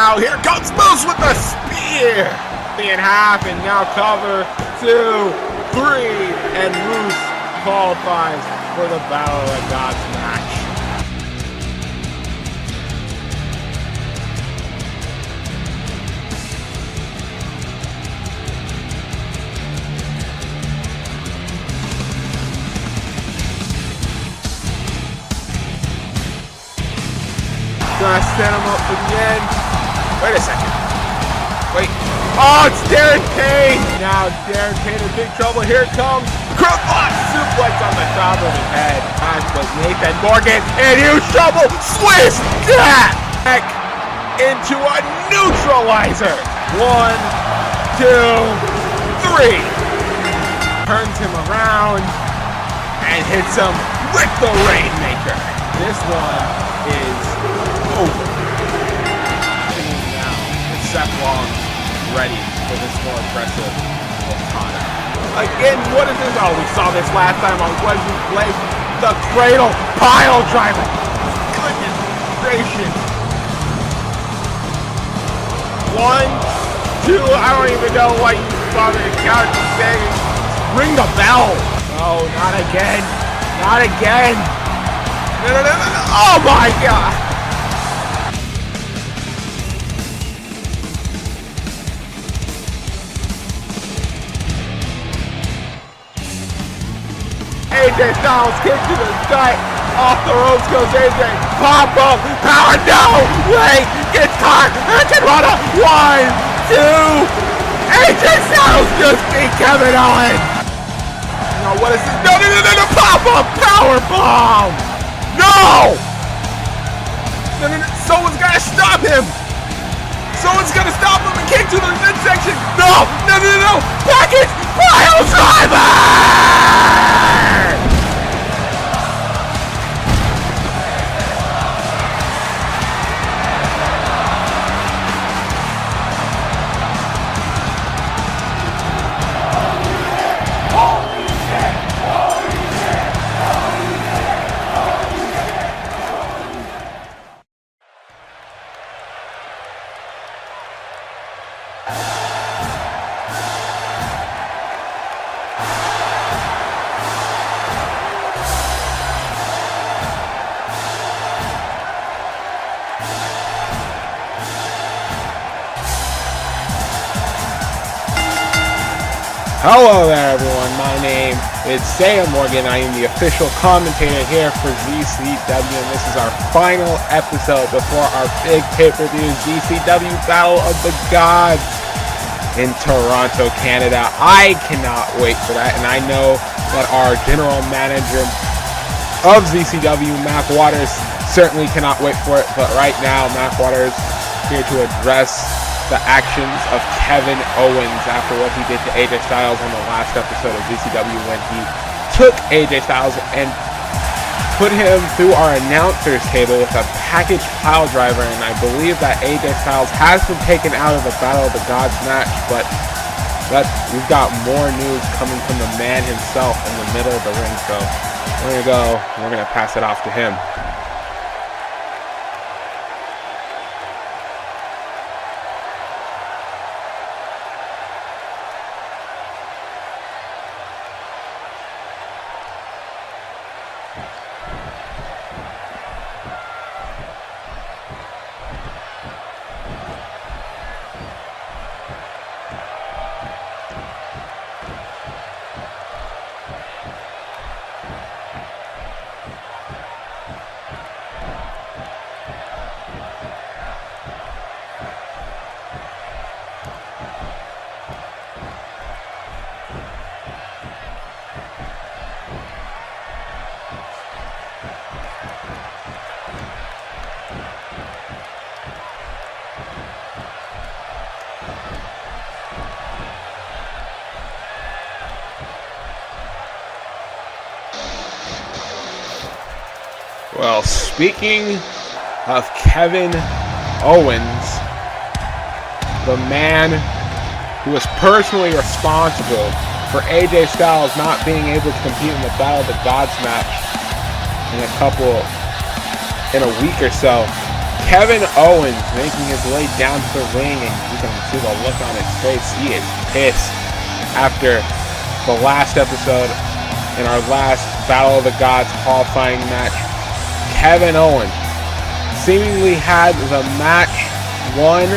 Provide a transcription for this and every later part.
out. Here comes Moose with the spear. In half and now cover 2, 3, and Moose qualifies for the Battle of the Gods match. Gonna set him up for the end. Wait a second. Wait. Oh, it's Darren Payne. Now Darren Payne in big trouble. Here it comes. Crookbot suplex on the top of his head. But Nathan Morgan in huge trouble. Swiss that back into a neutralizer. 1, 2, 3. Turns him around and hits him with the Rainmaker. This one is over. Now it's Seth Long ready for this more aggressive Okada. Again, what is this? Oh, we saw this last time on Wesley Blake. The cradle pile driver. Goodness gracious. 1, 2, I don't even know what you bother to count to say. Ring the bell. Oh, not again. Not again. No. Oh my God. AJ Styles kick to the gut. Off the ropes goes AJ. Pop up. Power. No. Wait. Gets caught. Hurricanrana. 1, 2. AJ Styles just beat Kevin Owens. No, what is this? No. Pop up. Power bomb. No. Someone's got to stop him. Someone's got to stop him and kick to the midsection. No. Package pile driver. Hello there everyone, my name is Zaiah Morgan. I am the official commentator here for ZCW, and this is our final episode before our big pay-per-view ZCW Battle of the Gods in Toronto, Canada. I cannot wait for that, and I know that our general manager of ZCW, Mac Waters, certainly cannot wait for it, but right now Mac Waters is here to address the actions of Kevin Owens after what he did to AJ Styles on the last episode of ZCW when he took AJ Styles and put him through our announcer's table with a package pile driver, and I believe that AJ Styles has been taken out of the Battle of the Gods match, but we've got more news coming from the man himself in the middle of the ring, so we're going to pass it off to him. Well, speaking of Kevin Owens, the man who was personally responsible for AJ Styles not being able to compete in the Battle of the Gods match in a week or so, Kevin Owens making his way down to the ring, and you can see the look on his face. He is pissed after the last episode in our last Battle of the Gods qualifying match. Kevin Owens seemingly had the match won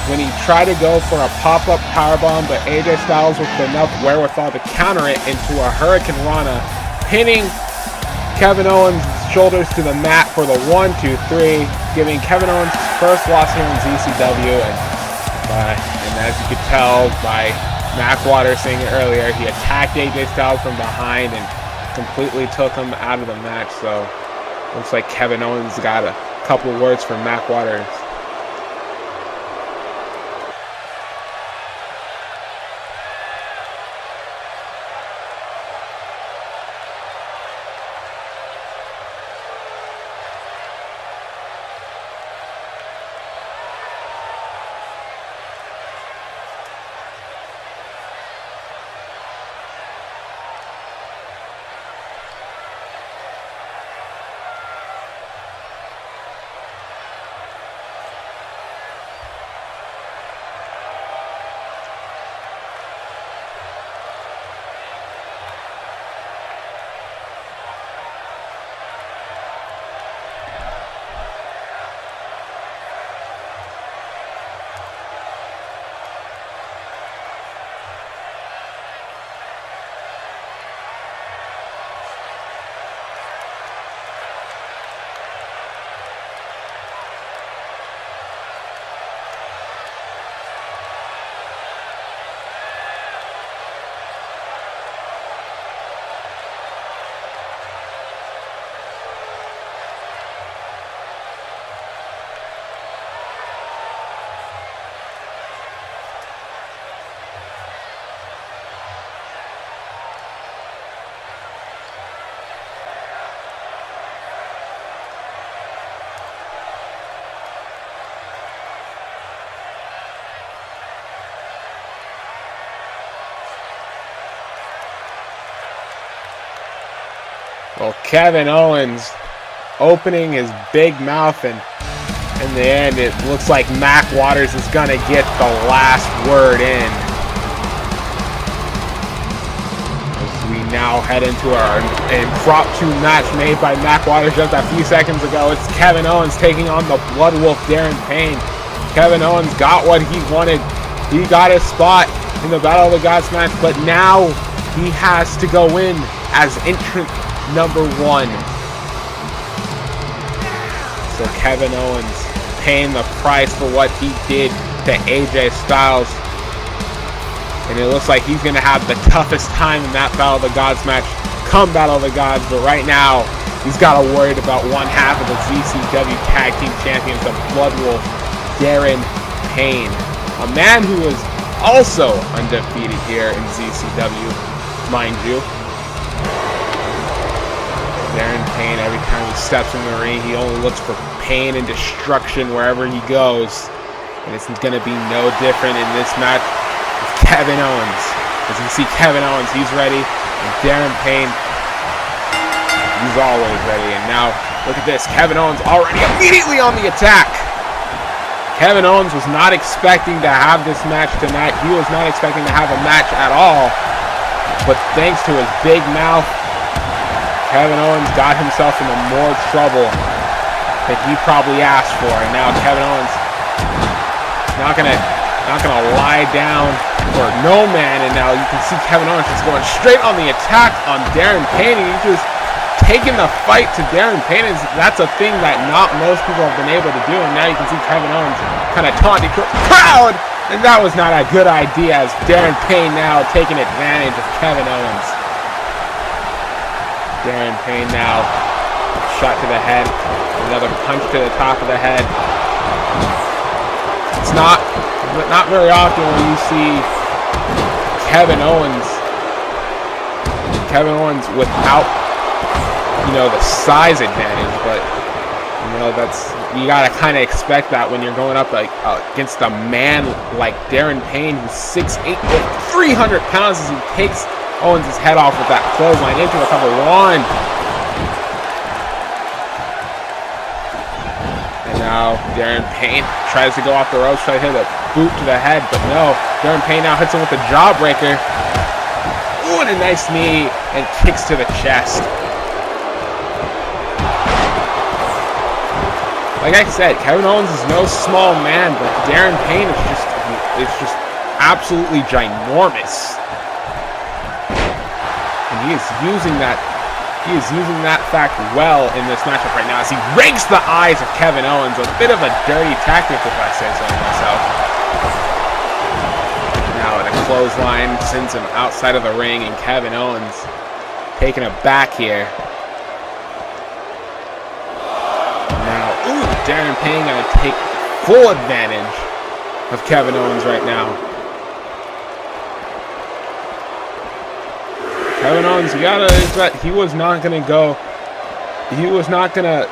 when he tried to go for a pop-up powerbomb, but AJ Styles with enough wherewithal to counter it into a Hurricane Rana, pinning Kevin Owens' shoulders to the mat for the 1-2-3, giving Kevin Owens his first loss here in ZCW. And as you could tell by Mac Waters saying it earlier, he attacked AJ Styles from behind and completely took him out of the match. So looks like Kevin Owens got a couple words from Mac Waters. Well, Kevin Owens opening his big mouth, and in the end it looks like Mac Waters is going to get the last word in. As we now head into our impromptu match made by Mac Waters just a few seconds ago. It's Kevin Owens taking on the Blood Wolf Darren Payne. Kevin Owens got what he wanted. He got his spot in the Battle of the Gods match, but now he has to go in as entrant number 1. So Kevin Owens paying the price for what he did to AJ Styles, and it looks like he's going to have the toughest time in that Battle of the Gods match come Battle of the Gods. But right now he's got to worry about one half of the ZCW Tag Team Champions, the Blood Wolf Darren Payne, a man who is also undefeated here in ZCW, mind you. Darren Payne, every time he steps in the ring, he only looks for pain and destruction wherever he goes. And it's going to be no different in this match with Kevin Owens. As you can see, Kevin Owens, he's ready. And Darren Payne, he's always ready. And now, look at this. Kevin Owens already immediately on the attack. Kevin Owens was not expecting to have this match tonight. He was not expecting to have a match at all. But thanks to his big mouth, Kevin Owens got himself into more trouble than he probably asked for, and now Kevin Owens not gonna lie down for no man. And now you can see Kevin Owens just going straight on the attack on Darren Payne, and he's just taking the fight to Darren Payne. That's a thing that not most people have been able to do, and now you can see Kevin Owens kind of taunting the crowd, and that was not a good idea, as Darren Payne now taking advantage of Kevin Owens. Darren Payne now, shot to the head, another punch to the top of the head. It's not very often when you see Kevin Owens without, the size advantage, but you gotta kind of expect that when you're going up against a man like Darren Payne, who's 6'8", with 300 pounds, as he takes Owens' head off with that clothesline into a cover 1. And now Now Darren Payne tries to go off the ropes, try to hit a boot to the head, but no. Darren Payne now hits him with the jawbreaker. Ooh, and a nice knee and kicks to the chest. Like I said, Kevin Owens is no small man, but Darren Payne is just absolutely ginormous. And he is using that fact well in this matchup right now as he rakes the eyes of Kevin Owens. A bit of a dirty tactic, if I say so myself. Now at a clothesline, sends him outside of the ring, and Kevin Owens taking it back here. Now, ooh, Darren Payne gonna take full advantage of Kevin Owens right now. Kevin Owens, he was not gonna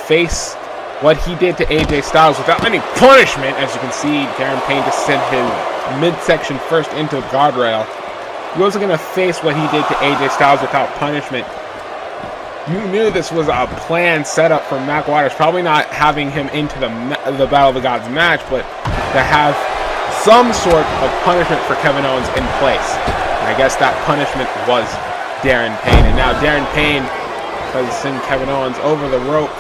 face what he did to AJ Styles without any punishment. As you can see, Darren Payne just sent his midsection first into the guardrail. He wasn't gonna face what he did to AJ Styles without punishment. You knew this was a planned setup from Mac Waters, probably not having him into the Battle of the Gods match, but to have some sort of punishment for Kevin Owens in place. I guess that punishment was Darren Payne. And now Darren Payne tries to send Kevin Owens over the rope.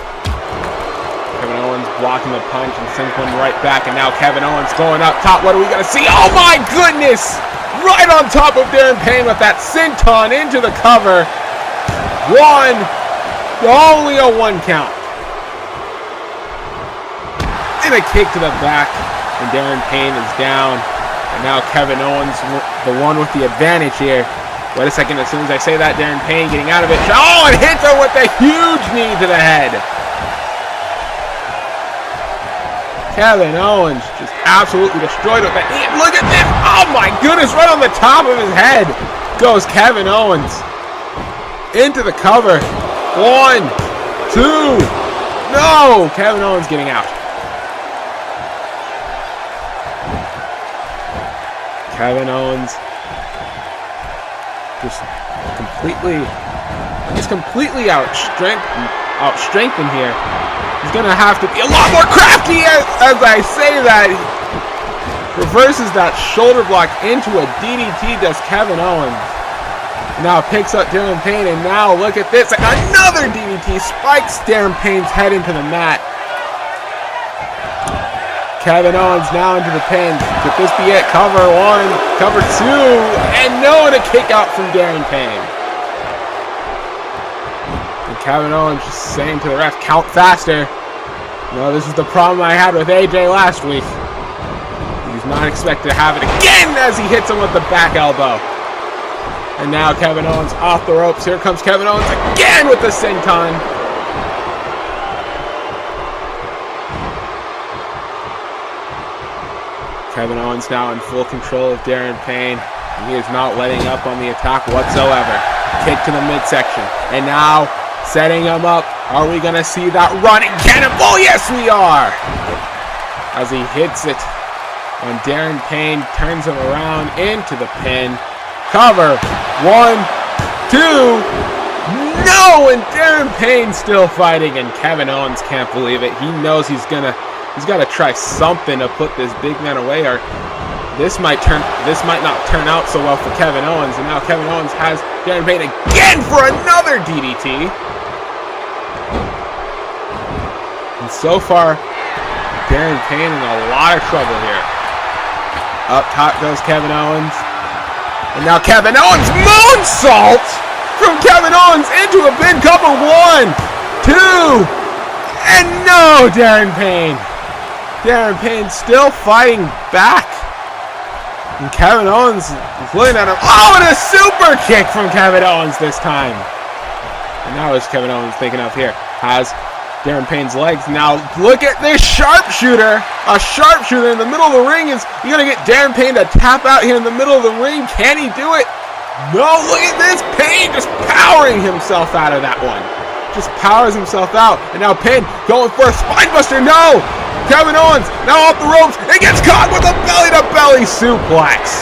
Kevin Owens blocking the punch and sends one right back. And now Kevin Owens going up top. What are we going to see? Oh my goodness! Right on top of Darren Payne with that senton into the cover. Only a 1 count. And a kick to the back. And Darren Payne is down. And now Kevin Owens, the one with the advantage here. Wait a second, as soon as I say that, Darren Payne getting out of it. Oh, and hits her with a huge knee to the head. Kevin Owens just absolutely destroyed with that knee. Look at this. Oh my goodness, right on the top of his head goes Kevin Owens. Into the cover. 1, 2. No, Kevin Owens getting out. Kevin Owens just completely outstrengthened here. He's gonna have to be a lot more crafty as I say that. Reverses that shoulder block into a DDT, does Kevin Owens. Now picks up Darren Payne, and now look at this, another DDT spikes Darren Payne's head into the mat. Kevin Owens now into the pin. Could this be it? Cover 1, cover 2, and no, and a kick out from Darren Payne. And Kevin Owens just saying to the ref, count faster. No, this is the problem I had with AJ last week. He's not expected to have it again as he hits him with the back elbow. And now Kevin Owens off the ropes. Here comes Kevin Owens again with the senton. Kevin Owens now in full control of Darren Payne. He is not letting up on the attack whatsoever. Kick to the midsection. And now setting him up. Are we going to see that running cannonball? Yes, we are! As he hits it. And Darren Payne turns him around into the pin. Cover. 1, 2. No! And Darren Payne still fighting. And Kevin Owens can't believe it. He knows he's got to try something to put this big man away, or this might not turn out so well for Kevin Owens. And now Kevin Owens has Darren Payne again for another DDT. And so far, Darren Payne in a lot of trouble here. Up top goes Kevin Owens. And now Kevin Owens moonsault from Kevin Owens into a pin. Cover 1, 2, and no, Darren Payne. Darren Payne still fighting back. And Kevin Owens is looking at him. Oh, and a super kick from Kevin Owens this time. And now is Kevin Owens thinking of here. Has Darren Payne's legs. Now look at this sharpshooter. A sharpshooter in the middle of the ring. You're going to get Darren Payne to tap out here in the middle of the ring. Can he do it? No, look at this. Payne just powering himself out of that one. Just powers himself out. And now Payne going for a spinebuster. No! Kevin Owens now off the ropes. It gets caught with a belly-to-belly suplex.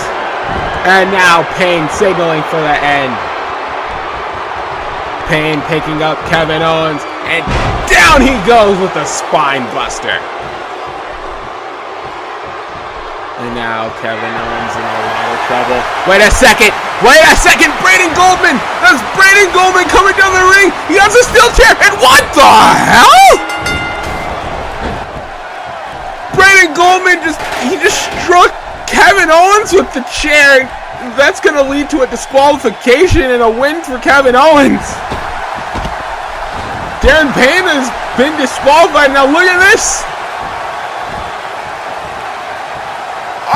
And now Payne signaling for the end. Payne picking up Kevin Owens. And down he goes with a spine buster. And now Kevin Owens in a lot of trouble. Wait a second! Braden Goldman! That's Braden Goldman coming down the ring! He has a steel chair! And what the hell?! Braden Goldman just struck Kevin Owens with the chair. That's going to lead to a disqualification and a win for Kevin Owens. Darren Payne has been disqualified. Now look at this.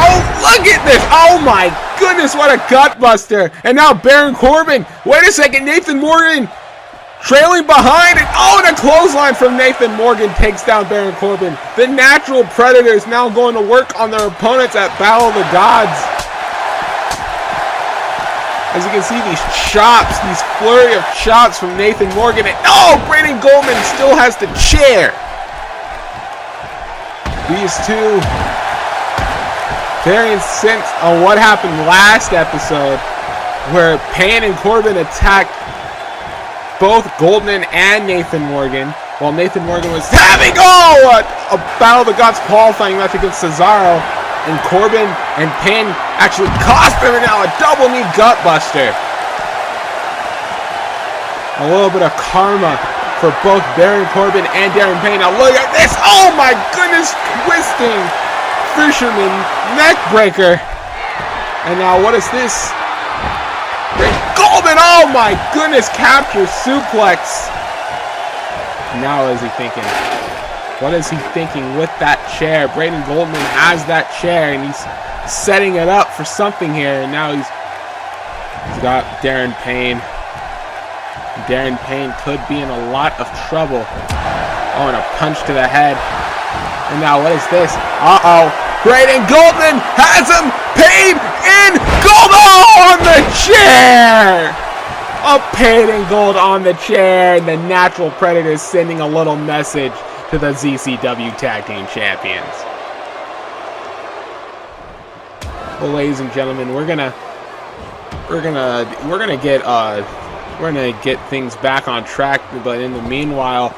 Oh, look at this. Oh my goodness, what a gutbuster. And now Baron Corbin. Wait a second, Nathan Morgan trailing behind. And oh, and a clothesline from Nathan Morgan takes down Baron Corbin. The Natural Predators now going to work on their opponents at Battle of the Gods. As you can see, these chops, these flurry of chops from Nathan Morgan. And oh, Braden Goldman still has the chair. These two very incensed on what happened last episode, where Payne and Corbin attacked both Goldman and Nathan Morgan, while Nathan Morgan was having a Battle of the Gods qualifying match against Cesaro. And Corbin and Payne actually cost him now a double knee gutbuster. A little bit of karma for both Baron Corbin and Darren Payne. Now look at this. Oh my goodness. Twisting fisherman neck breaker. And now what is this? Goldman. Oh my goodness. Capture suplex. Now what is he thinking? What is he thinking with that chair? Braden Goldman has that chair, and he's setting it up for something here. And now he's got Darren Payne. Darren Payne could be in a lot of trouble. Oh, and a punch to the head. And now what is this? Uh-oh. Braden Goldman has him. Payne in gold. Oh, on the chair. A Payne in gold on the chair. And the Natural Predators sending a little message to the ZCW Tag Team Champions. Well, ladies and gentlemen, we're gonna get things back on track. But in the meanwhile,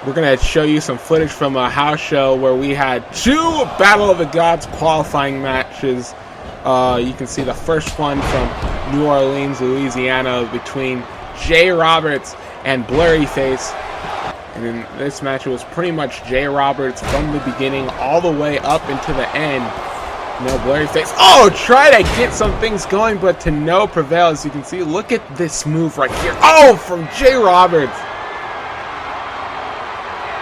we're gonna show you some footage from a house show where we had 2 Battle of the Gods qualifying matches. You can see the first one from New Orleans, Louisiana, between Jay Roberts and Blurryface. And in this match, it was pretty much Jay Roberts from the beginning all the way up into the end. No Blurryface. Oh, try to get some things going, but to no prevail. As you can see, look at this move right here. Oh, from Jay Roberts.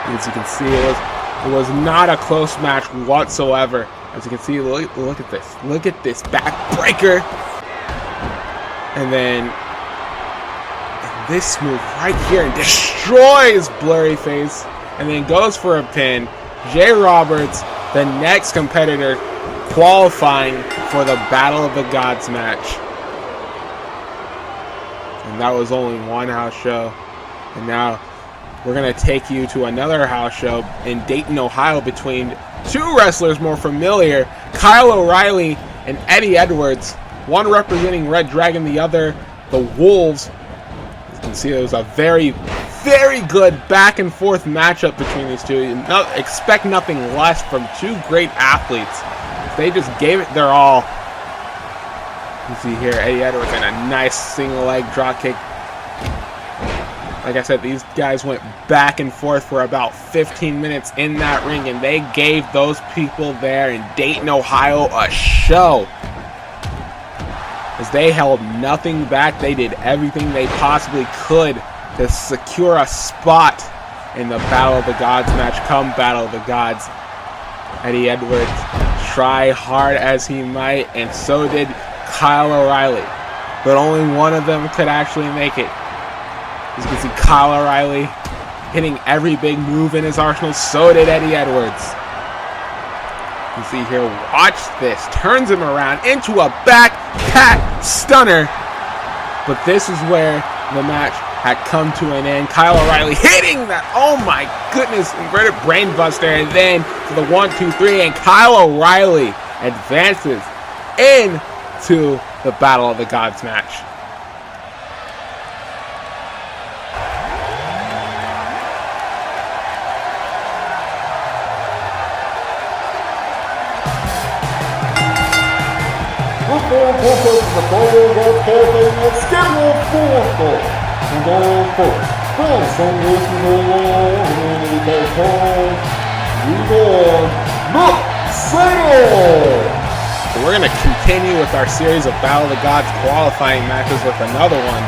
As you can see, it was not a close match whatsoever. As you can see, look at this. Look at this backbreaker. And then this move right here and destroys Blurryface, and then goes for a pin. Jay Roberts, the next competitor qualifying for the Battle of the Gods match. And that was only one house show. And now we're going to take you to another house show in Dayton, Ohio, between 2 wrestlers more familiar, Kyle O'Reilly and Eddie Edwards. One representing Red Dragon, the other the Wolves. You can see it was a very, very good back and forth matchup between these two. Expect nothing less from 2 great athletes. They just gave it their all. You see here Eddie Edwards in a nice single leg drop kick. Like I said, these guys went back and forth for about 15 minutes in that ring, and they gave those people there in Dayton, Ohio a show. As they held nothing back, they did everything they possibly could to secure a spot in the Battle of the Gods match come Battle of the Gods. Eddie Edwards try hard as he might, and so did Kyle O'Reilly. But only one of them could actually make it. As you can see, Kyle O'Reilly hitting every big move in his arsenal, so did Eddie Edwards. You see here, watch this. Turns him around into a back pat stunner. But this is where the match had come to an end. Kyle O'Reilly hitting that, oh my goodness, inverted brainbuster. And then for the 1, 2, 3, and Kyle O'Reilly advances into the Battle of the Gods match. So we're going to continue with our series of Battle of the Gods qualifying matches with another one.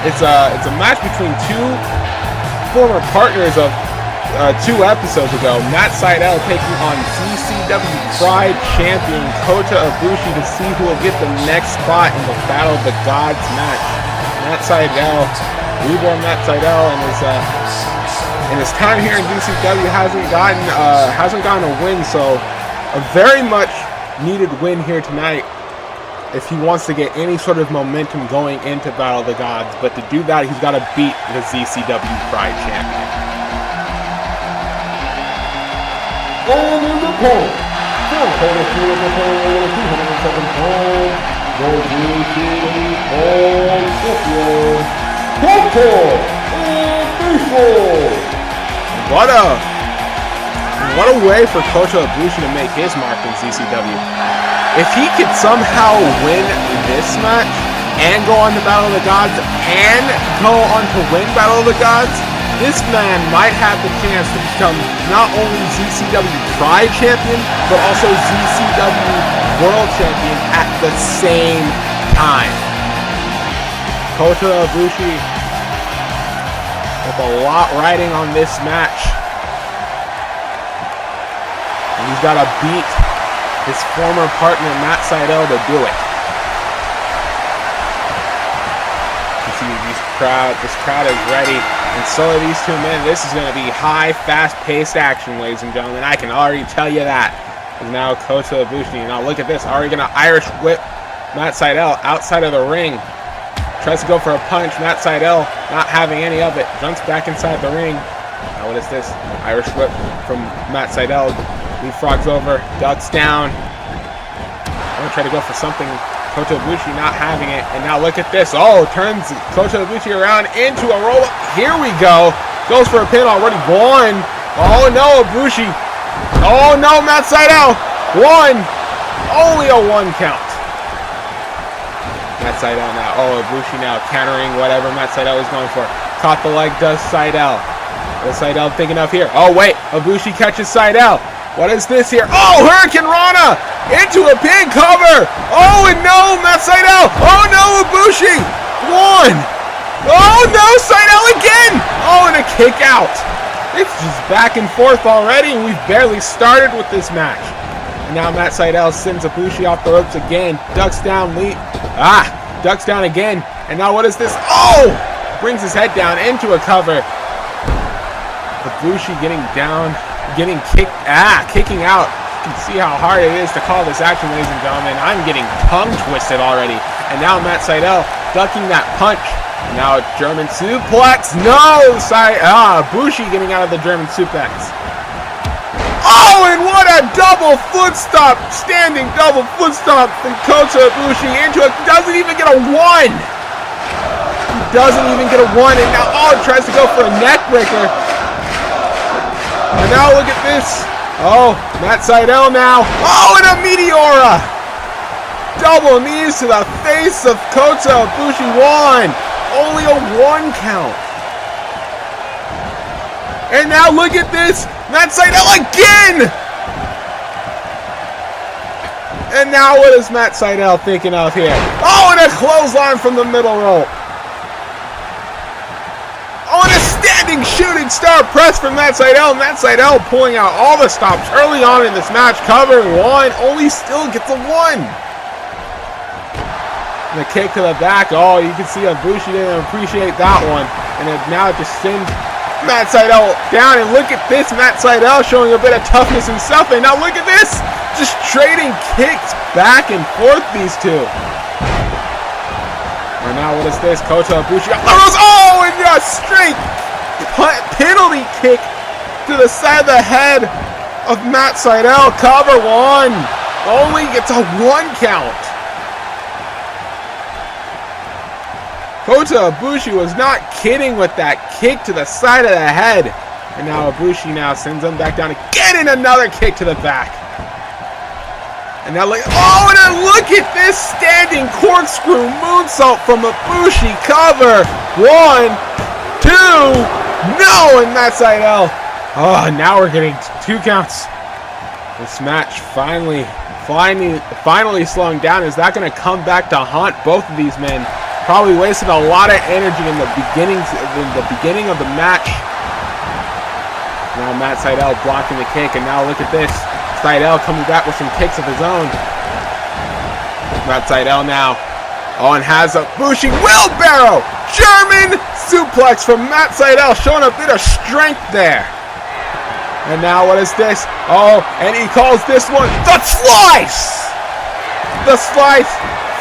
It's a match between two former partners of 2 episodes ago. Matt Sidel taking on ZCW Pride Champion Kota Ibushi to see who will get the next spot in the Battle of the Gods match. Matt Sidel, reborn Matt Sidel, in his time here in ZCW hasn't gotten a win, so a very much needed win here tonight if he wants to get any sort of momentum going into Battle of the Gods. But to do that, he's got to beat the ZCW Pride Champion. And in the point, from courtesy of the pole, 207 pounds, the ZCW Pride Champion, Kota Ibushi. What a way for Kota Ibushi to make his mark in ZCW. If he could somehow win this match and go on to Battle of the Gods and go on to win Battle of the Gods, this man might have the chance to become not only ZCW Pride Champion, but also ZCW World Champion at the same time. Kota Ibushi with a lot riding on this match. And he's got to beat his former partner, Matt Sidel, to do it. You see this crowd is ready. And so are these two men. This is going to be high, fast-paced action, ladies and gentlemen. I can already tell you that. Because now Kota Ibushi, now look at this, already going to Irish whip Matt Sidel outside of the ring. Tries to go for a punch. Matt Sidel not having any of it. Jumps back inside the ring. Now what is this? Irish whip from Matt Sidel. Leapfrogs over, ducks down. I'm going to try to go for something. Kota Ibushi not having it. And now look at this. Oh, turns Kota Ibushi around into a roll-up. Here we go. Goes for a pin already. 1. Oh no, Ibushi. Oh no, Matt Sidel. 1. Only a 1 count. Matt Sidel now. Oh, Ibushi now countering whatever Matt Sidel is going for. Caught the leg, does Sidel. What is Sidel thinking of here? Oh wait, Ibushi catches Sidel. What is this here? Oh, Hurricane Rana into a pin cover. Oh, and no, Matt Sidel. Oh, no, Ibushi. 1. Oh, no, Sidel again. Oh, and a kick out. It's just back and forth already, and we've barely started with this match. And now Matt Sidel sends Ibushi off the ropes again. Ducks down, ducks down again. And now what is this? Oh, brings his head down into a cover. Ibushi getting down. Getting kicking out. You can see how hard it is to call this action, ladies and gentlemen. I'm getting tongue twisted already. And now Matt Sidel ducking that punch. Now German suplex. No! Ibushi getting out of the German suplex. Oh, and what a double foot stomp. Standing double foot stomp from Kota Ibushi into it. Doesn't even get a 1. He doesn't even get a 1. And now, tries to go for a neck breaker. And now look at this. Oh, Matt Sidel now. Oh, and a Meteora. Double knees to the face of Kota Ibushi. 1. Only a 1 count. And now look at this. Matt Sidel again. And now what is Matt Sidel thinking of here? Oh, and a clothesline from the middle rope. Oh, and a standing shooting star press from Matt Sidel. Matt Sidel pulling out all the stops early on in this match. Covering 1. Only still gets a 1. And a kick to the back. Oh, you can see Ibushi didn't appreciate that one. And now it just sends Matt Sidel down. And look at this. Matt Sidel showing a bit of toughness himself. And now look at this. Just trading kicks back and forth, these two. And now what is this? Kota Ibushi. Oh, and a straight penalty kick to the side of the head of Matt Sidel. Cover 1. Only gets a 1 count. Kota Ibushi was not kidding with that kick to the side of the head. And now Ibushi now sends him back down again, and another kick to the back. And now look, oh, and then look at this standing corkscrew moonsault from Ibushi. Cover. 1, 2, no, and that's Sidel. Oh, now we're getting 2 counts. This match finally slowing down. Is that going to come back to haunt both of these men? Probably wasted a lot of energy in the beginning of the match. Now Matt Sidel blocking the kick, and now look at this. Sidel coming back with some kicks of his own. Matt Sidel now. Oh, and has a Ibushi wheelbarrow! German suplex from Matt Sidel, showing a bit of strength there. And now what is this? Oh, and he calls this one the slice! The slice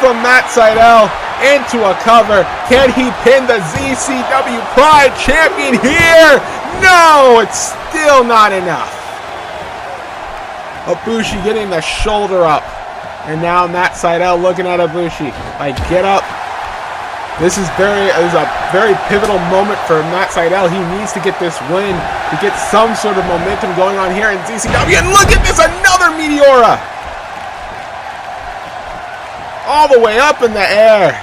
from Matt Sidel into a cover. Can he pin the ZCW Pride Champion here? No, it's still not enough. Ibushi getting the shoulder up. And now Matt Sidel looking at Ibushi. Like, get up. This is a very pivotal moment for Matt Sidel. He needs to get this win to get some sort of momentum going on here in ZCW. And look at this, another Meteora! All the way up in the air.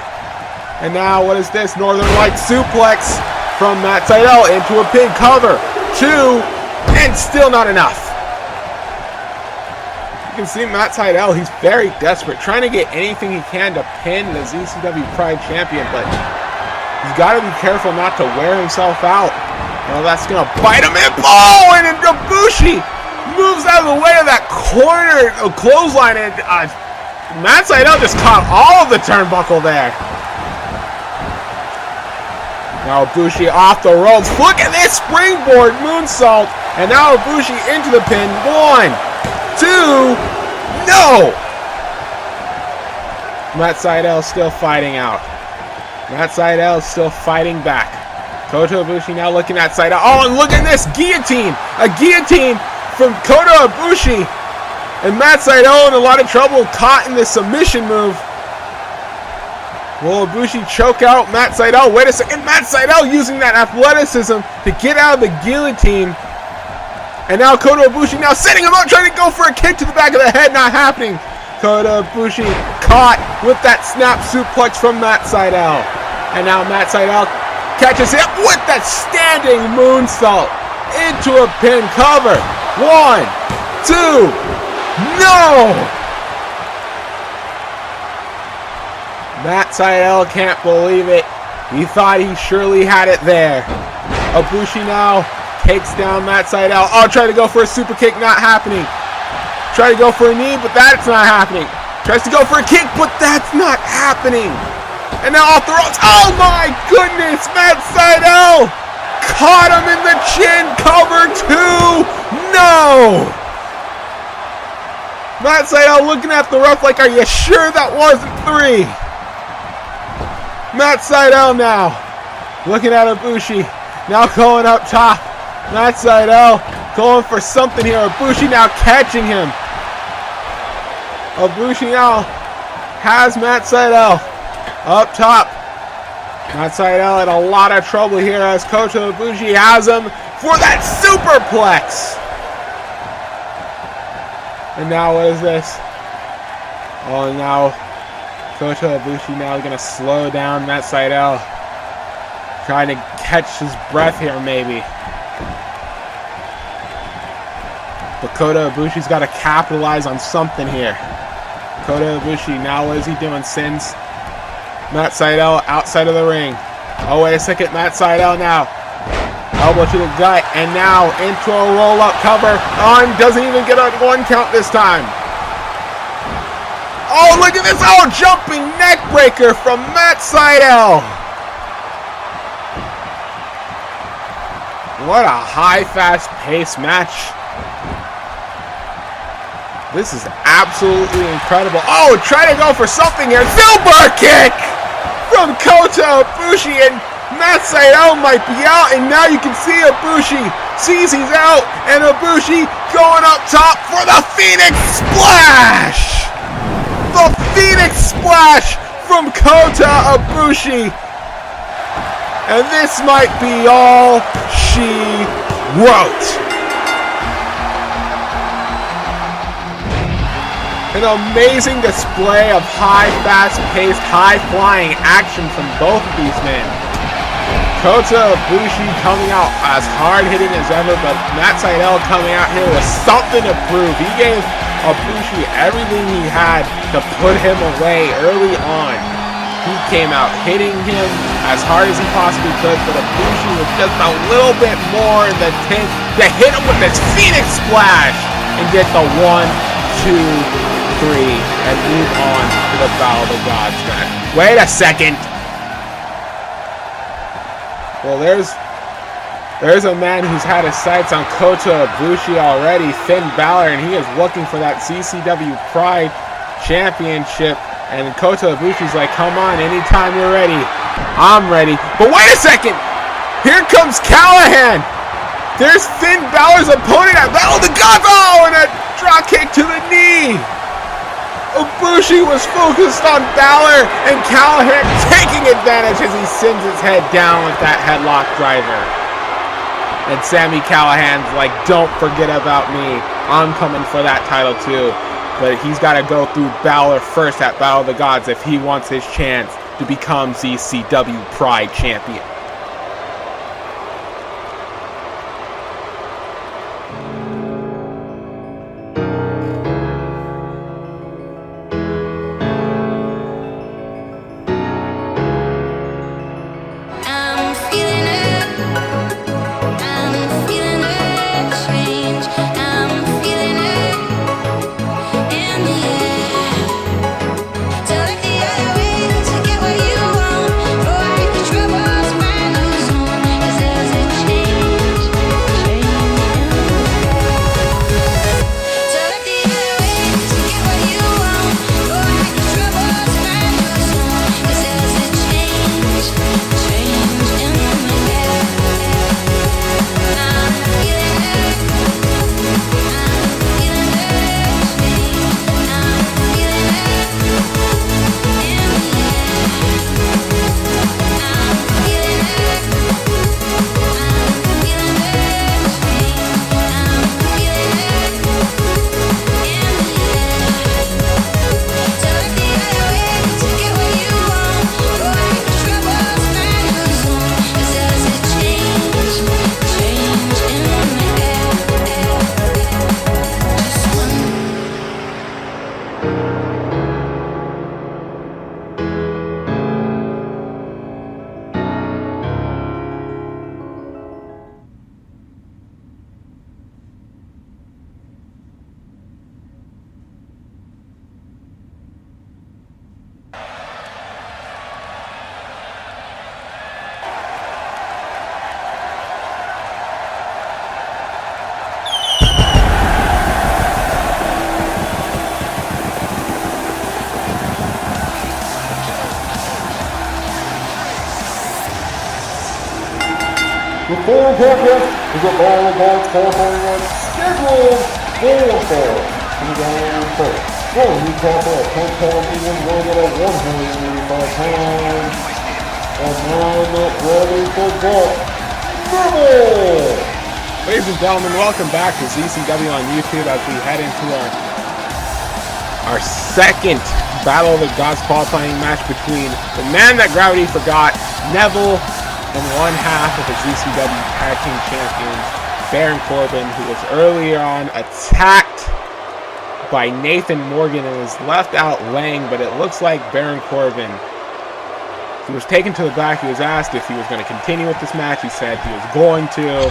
And now what is this? Northern Light suplex from Matt Sidel into a pin cover. 2, and still not enough. You can see Matt Sidel, he's very desperate, trying to get anything he can to pin the ZCW Pride Champion, but he's got to be careful not to wear himself out. Well, that's going to bite him in. Oh, and Ibushi moves out of the way of that corner clothesline, and Matt Sidel just caught all of the turnbuckle there. Now Ibushi off the ropes. Look at this springboard moonsault, and now Ibushi into the pin. 1, 2, no! Matt Sidel still fighting out. Matt Sidel still fighting back. Kota Ibushi now looking at Sidel. Oh, and look at this guillotine! A guillotine from Kota Ibushi. And Matt Sidel in a lot of trouble, caught in this submission move. Will Ibushi choke out Matt Sidel? Wait a second, Matt Sidel using that athleticism to get out of the guillotine. And now Kota Ibushi now setting him up, trying to go for a kick to the back of the head, not happening. Kota Ibushi caught with that snap suplex from Matt Sidel. And now Matt Sidel catches him with that standing moonsault into a pin cover. 1, 2, no! Matt Sidel can't believe it. He thought he surely had it there. Ibushi now takes down Matt Sidel. Oh, try to go for a super kick, not happening. Try to go for a knee, but that's not happening. Tries to go for a kick, but that's not happening. And now off the ropes. Oh my goodness, Matt Sidel caught him in the chin. Cover 2. No! Matt Sidel looking at the ref like, are you sure that wasn't 3? Matt Sidel now looking at Ibushi. Now going up top. Matt Sidel going for something here. Ibushi now catching him. Ibushi now has Matt Sidel up top. Matt Sidel in a lot of trouble here as Kota Ibushi has him for that superplex. And now what is this? Oh, now Kota Ibushi now going to slow down Matt Sidel. Trying to catch his breath here maybe. But Kota Ibushi's got to capitalize on something here. Kota Ibushi, now what is he doing? Sends Matt Sidel outside of the ring. Oh, wait a second. Matt Sidel now. Elbow to the gut. And now into a roll-up cover. On. Doesn't even get a 1 count this time. Oh, look at this. Oh, jumping neck breaker from Matt Sidel. What a high, fast-paced match. This is absolutely incredible. Oh, try to go for something here. Super kick from Kota Ibushi, and Matt Sidel might be out, and now you can see Ibushi sees he's out, and Ibushi going up top for the Phoenix Splash! The Phoenix Splash from Kota Ibushi. And this might be all she wrote. An amazing display of high, fast-paced, high-flying action from both of these men. Kota Ibushi coming out as hard-hitting as ever, but Matt Sidel coming out here with something to prove. He gave Ibushi everything he had to put him away early on. He came out hitting him as hard as he possibly could, but Ibushi was just a little bit more in the tank to hit him with this Phoenix Splash and get the 1, 2, 3 and move on to the Battle of the Gods match. Wait a second. Well, there's a man who's had his sights on Kota Ibushi already, Finn Balor, and he is looking for that ZCW Pride Championship. And Kota Ibushi's like, come on, anytime you're ready. I'm ready. But wait a second! Here comes Callahan! There's Finn Balor's opponent at Battle of the Gods! Oh, and a drop kick to the knee! Ibushi was focused on Balor, and Callahan taking advantage as he sends his head down with that headlock driver. And Sami Callahan's like, don't forget about me. I'm coming for that title too. But he's got to go through Balor first at Battle of the Gods if he wants his chance to become ZCW Pride Champion. The following podcast is a Battle of the Gods qualifying match scheduled for the Battle first. From Newcastle at 10 pounds, England weighing at 185 pounds. And man ready for Buck, Neville! Ladies and gentlemen, welcome back to ZCW on YouTube as we head into our second Battle of the Gods qualifying match between the man that gravity forgot, Neville, and one half of the ZCW Tag Team Champions, Baron Corbin, who was earlier on attacked by Nathan Morgan and was left out laying, but it looks like Baron Corbin, he was taken to the back. He was asked if he was going to continue with this match. He said he was going to,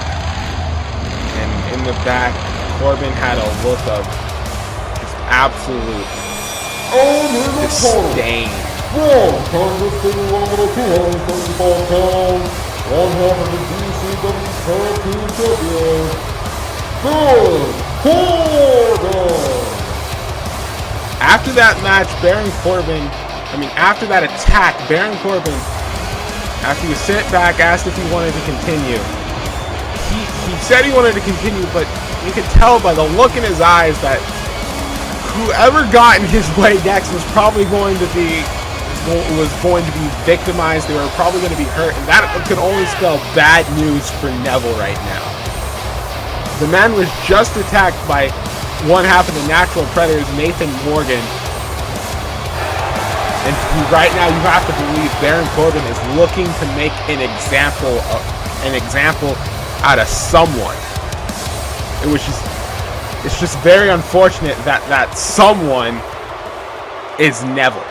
and in the back, Corbin had a look of just absolute disdain. From Kansas City, 235 pounds, one half of the ZCW Tag Team Champions, Baron Corbin! After that match, after that attack, Baron Corbin, after he was sent back, asked if he wanted to continue. He said he wanted to continue, but you could tell by the look in his eyes that whoever got in his way next was probably going to be victimized. They were probably going to be hurt, and that could only spell bad news for Neville right now. The man was just attacked by one half of the Natural Predators, Nathan Morgan. And right now, you have to believe Baron Corbin is looking to make an example out of someone. It's just very unfortunate that someone is Neville.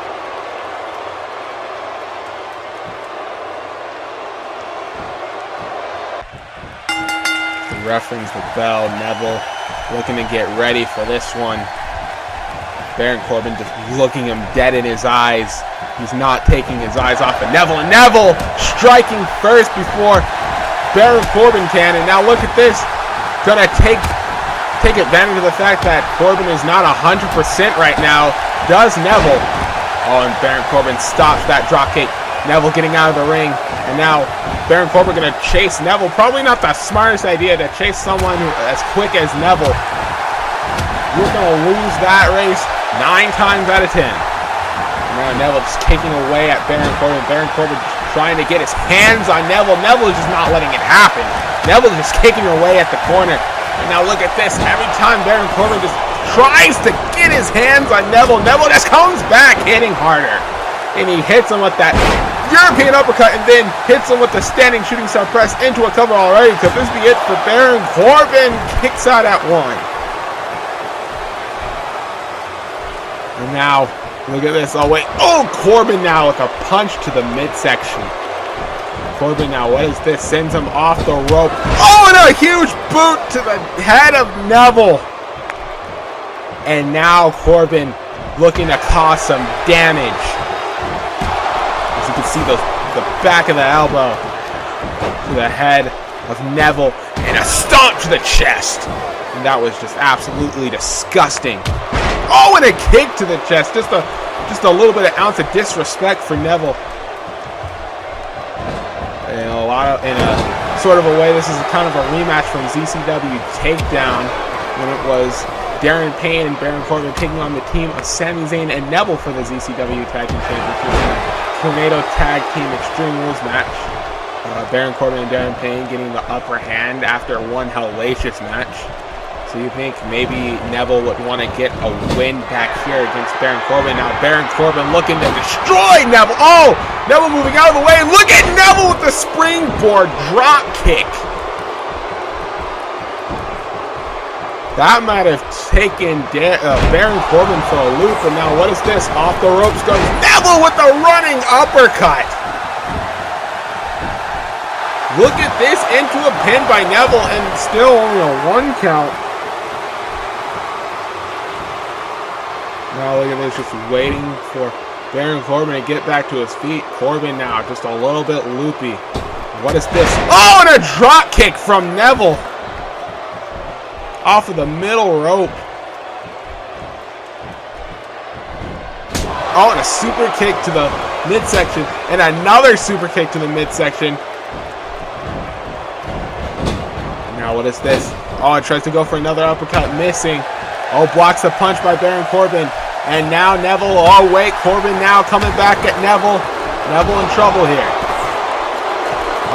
The ref rings the bell. Neville looking to get ready for this one. Baron Corbin just looking him dead in his eyes. He's not taking his eyes off of Neville. And Neville striking first before Baron Corbin can. And now look at this. Gonna take advantage of the fact that Corbin is not 100% right now. Does Neville. Oh, and Baron Corbin stops that dropkick. Neville getting out of the ring. And now Baron Corbin gonna chase Neville. Probably not the smartest idea to chase someone as quick as Neville. You're gonna lose that race 9 times out of 10. Now Neville just kicking away at Baron Corbin. Baron Corbin trying to get his hands on Neville. Neville is just not letting it happen. Neville just kicking away at the corner. And now look at this. Every time Baron Corbin just tries to get his hands on Neville, Neville just comes back hitting harder. And he hits him with that European uppercut and then hits him with the standing shooting star press into a cover already. Could this be it for Baron Corbin? Kicks out at 1. And now, look at this. Oh, wait. Oh, Corbin now with a punch to the midsection. Corbin now, what is this? Sends him off the rope. Oh, and a huge boot to the head of Neville. And now Corbin looking to cause some damage. As you can see, the back of the elbow to the head of Neville. And a stomp to the chest. And that was just absolutely disgusting. Oh, and a kick to the chest. Just a little bit of ounce of disrespect for Neville. And in a sort of a way, this is kind of a rematch from ZCW Takedown when it was Darren Payne and Baron Corbin taking on the team of Sami Zayn and Neville for the ZCW Tag Team Championship in a Tornado Tag Team Extreme Rules match. Baron Corbin and Darren Payne getting the upper hand after one hellacious match. So you think maybe Neville would want to get a win back here against Baron Corbin. Now Baron Corbin looking to destroy Neville. Oh, Neville moving out of the way. Look at Neville with the springboard drop kick. That might have taken Baron Corbin for a loop. And now what is this? Off the ropes goes Neville with the running uppercut. Look at this, into a pin by Neville and still only a 1 count. Now look at this, just waiting for Baron Corbin to get back to his feet. Corbin now just a little bit loopy. What is this? Oh, and a drop kick from Neville. Off of the middle rope. Oh, and a super kick to the midsection. And another super kick to the midsection. Now what is this? Oh, it tries to go for another uppercut, missing. Oh, blocks the punch by Baron Corbin. And now Neville, oh wait, Corbin now coming back at Neville. Neville in trouble here.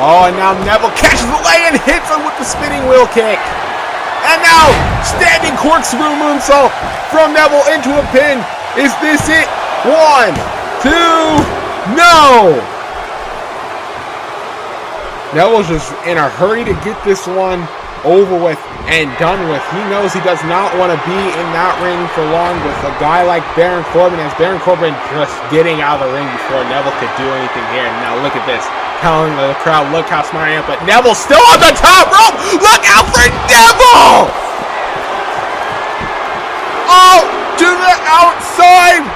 Oh, and now Neville catches the leg and hits him with the spinning wheel kick. And now, standing corkscrew moonsault from Neville into a pin. Is this it? 1, 2, no! Neville's just in a hurry to get this one over with and done with. He knows he does not want to be in that ring for long with a guy like Baron Corbin, as Baron Corbin just getting out of the ring before Neville could do anything here. And now look at this, telling the crowd, look how smart I am, but Neville's still on the top rope. Look out for Neville! Oh, to the outside,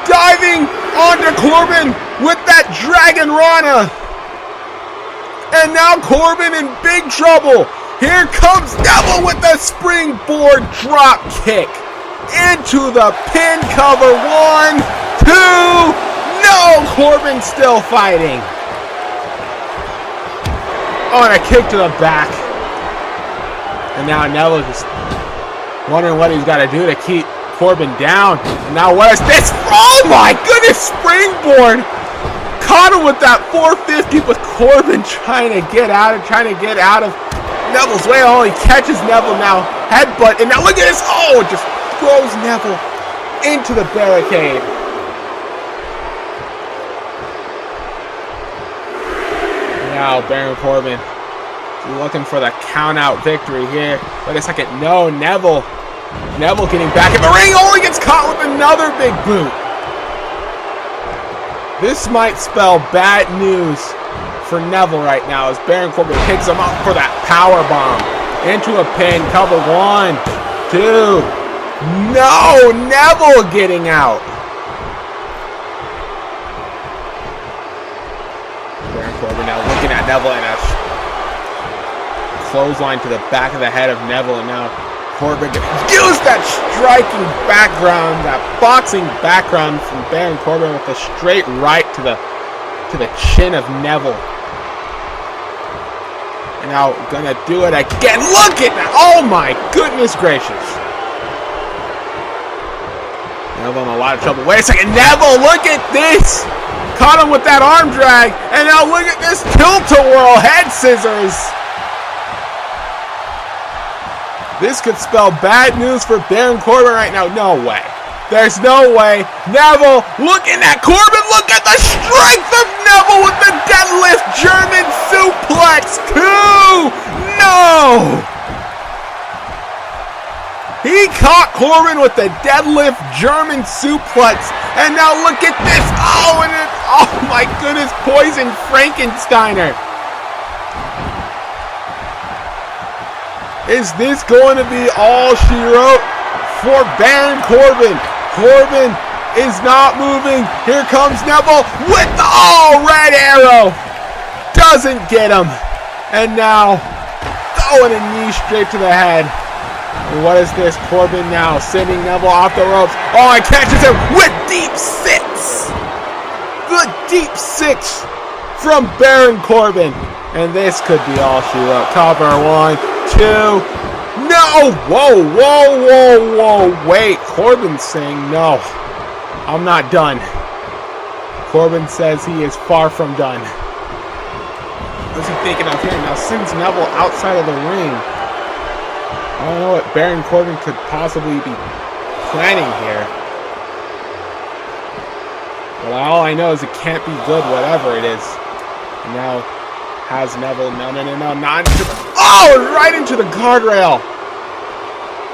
diving onto Corbin with that Dragon Rana. And now Corbin in big trouble. Here comes Neville with the springboard drop kick into the pin cover. 1, 2. No, Corbin still fighting. Oh, and a kick to the back. And now Neville just wondering what he's got to do to keep Corbin down. And now what is this? Oh my goodness, springboard. Caught him with that 450, but Corbin trying to get out of Neville's way. Oh, he catches Neville now. headbutt, and now look at this. Oh, it just throws Neville into the barricade. Now Baron Corbin looking for the count-out victory here. Wait a second. No, Neville. Neville getting back in the ring. Only gets caught with another big boot. This might spell bad news for Neville right now as Baron Corbin picks him up for that power bomb into a pin. Cover 1, 2. No, Neville getting out. Baron Corbin now looking at Neville and a clothesline to the back of the head of Neville, and now Corbin use that striking background, that boxing background from Baron Corbin with a straight right to the chin of Neville. And now gonna do it again. Look at that! Oh my goodness gracious! Neville in a lot of trouble. Wait a second, Neville! Look at this! Caught him with that arm drag, and now look at this tilt-a-whirl head scissors. This could spell bad news for Baron Corbin right now. No way. There's no way. Neville looking at Corbin. Look at the strength of Neville with the deadlift German suplex. 2. No. He caught Corbin with the deadlift German suplex. And now look at this. Oh, and it, oh my goodness. Poison Frankensteiner. Is this going to be all she wrote for Baron Corbin? Corbin is not moving. Here comes Neville with the red arrow. Doesn't get him. And now throwing a knee straight to the head. And what is this? Corbin now sending Neville off the ropes. Oh, and catches him with deep 6. The deep 6 from Baron Corbin. And this could be all she wrote. Cover 1, 2. No! Whoa, whoa, whoa, whoa. Wait, Corbin's saying no. I'm not done. Corbin says he is far from done. What's he thinking of here? Now sends Neville outside of the ring. I don't know what Baron Corbin could possibly be planning here. But all I know is it can't be good, whatever it is. And now has Neville. No, not into the... Oh, right into the guardrail.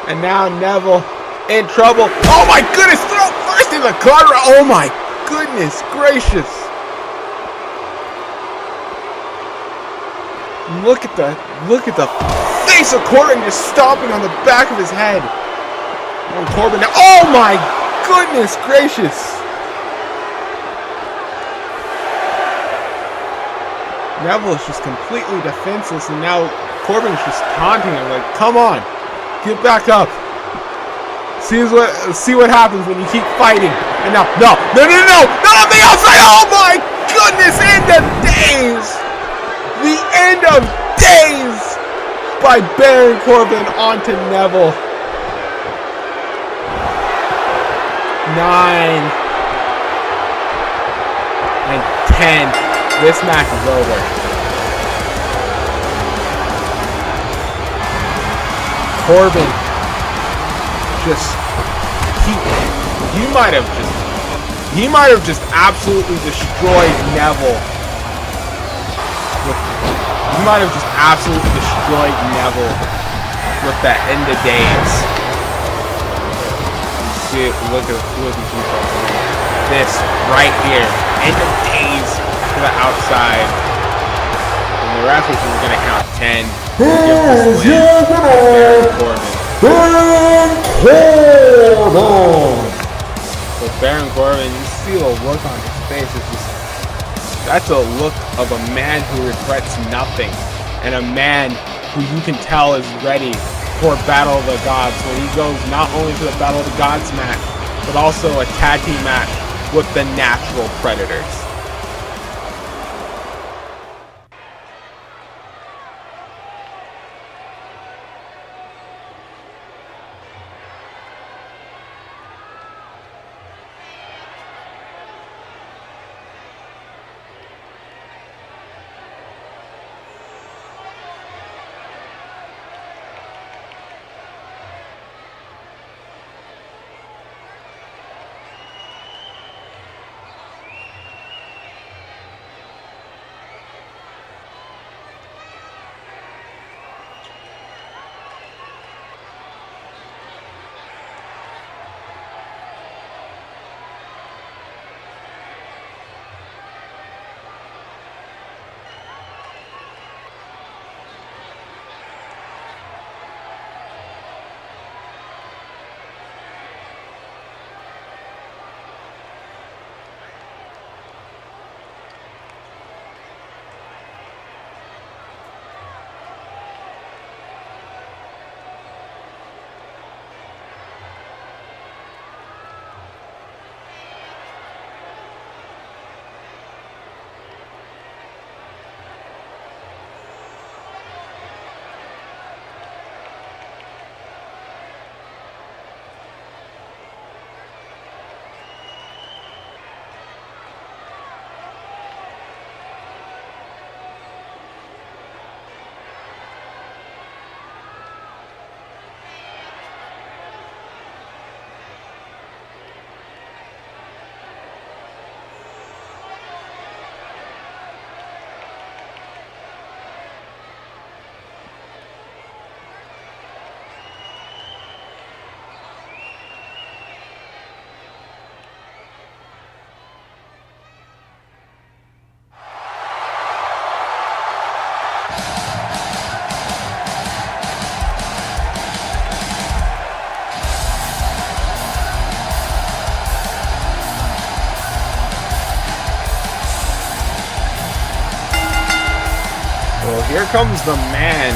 And now Neville in trouble. Oh my goodness, throw first in the guardrail. Oh my goodness gracious. Look at the face of Corbin just stomping on the back of his head. And Corbin now. Oh my goodness gracious. Neville is just completely defenseless, and now Corbin's just taunting him like, "Come on, get back up. See what happens when you keep fighting." And now, no, on the outside. Oh my goodness! End of days. The end of days by Baron Corbin onto Neville. 9 and 10. This match is over. Corbin he might have just absolutely destroyed Neville. He might have just absolutely destroyed Neville with that end of days. See, look at this right here. End of days. To the outside, and the referee is going to count 10. Here's your winner, Baron Corbin. So Baron Corbin, you see the look on his face. That's a look of a man who regrets nothing, and a man who you can tell is ready for Battle of the Gods when he goes not only to the Battle of the Gods match, but also a tag team match with the Natural Predators. Well, here comes the man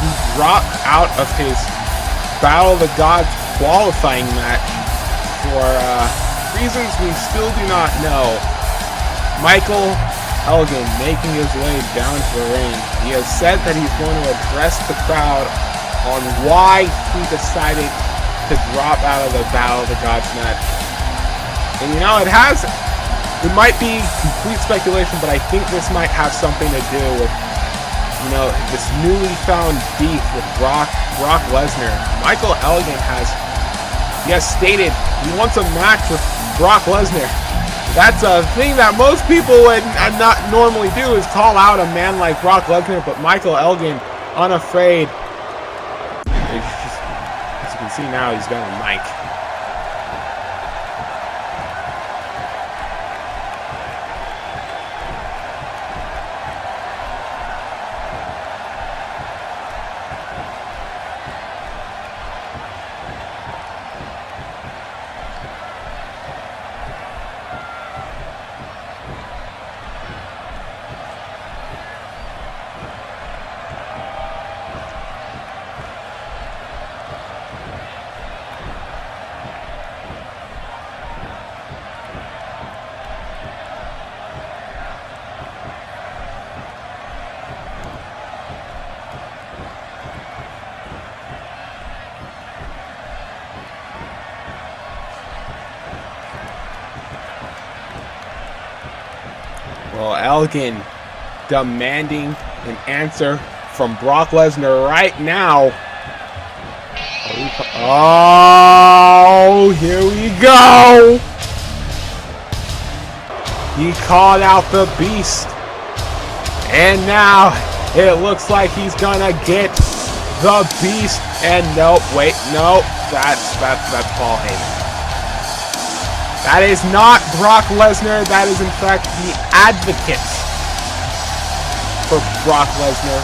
who dropped out of his Battle of the Gods qualifying match for reasons we still do not know. Michael Elgen making his way down to the ring. He has said that he's going to address the crowd on why he decided to drop out of the Battle of the Gods match. And you know, it might be complete speculation, but I think this might have something to do with, you know, this newly found beef with Brock Lesnar. Michael Elgen has stated he wants a match with Brock Lesnar. That's a thing that most people would not normally do, is call out a man like Brock Lesnar, but Michael Elgen, unafraid. As you can see now, he's got a mic. Well, Elgen demanding an answer from Brock Lesnar right now. Oh, here we go. He called out the beast. And now it looks like he's gonna get the beast. And nope, wait, nope. That's Paul Heyman. That is not Brock Lesnar. That is, in fact, the advocate for Brock Lesnar,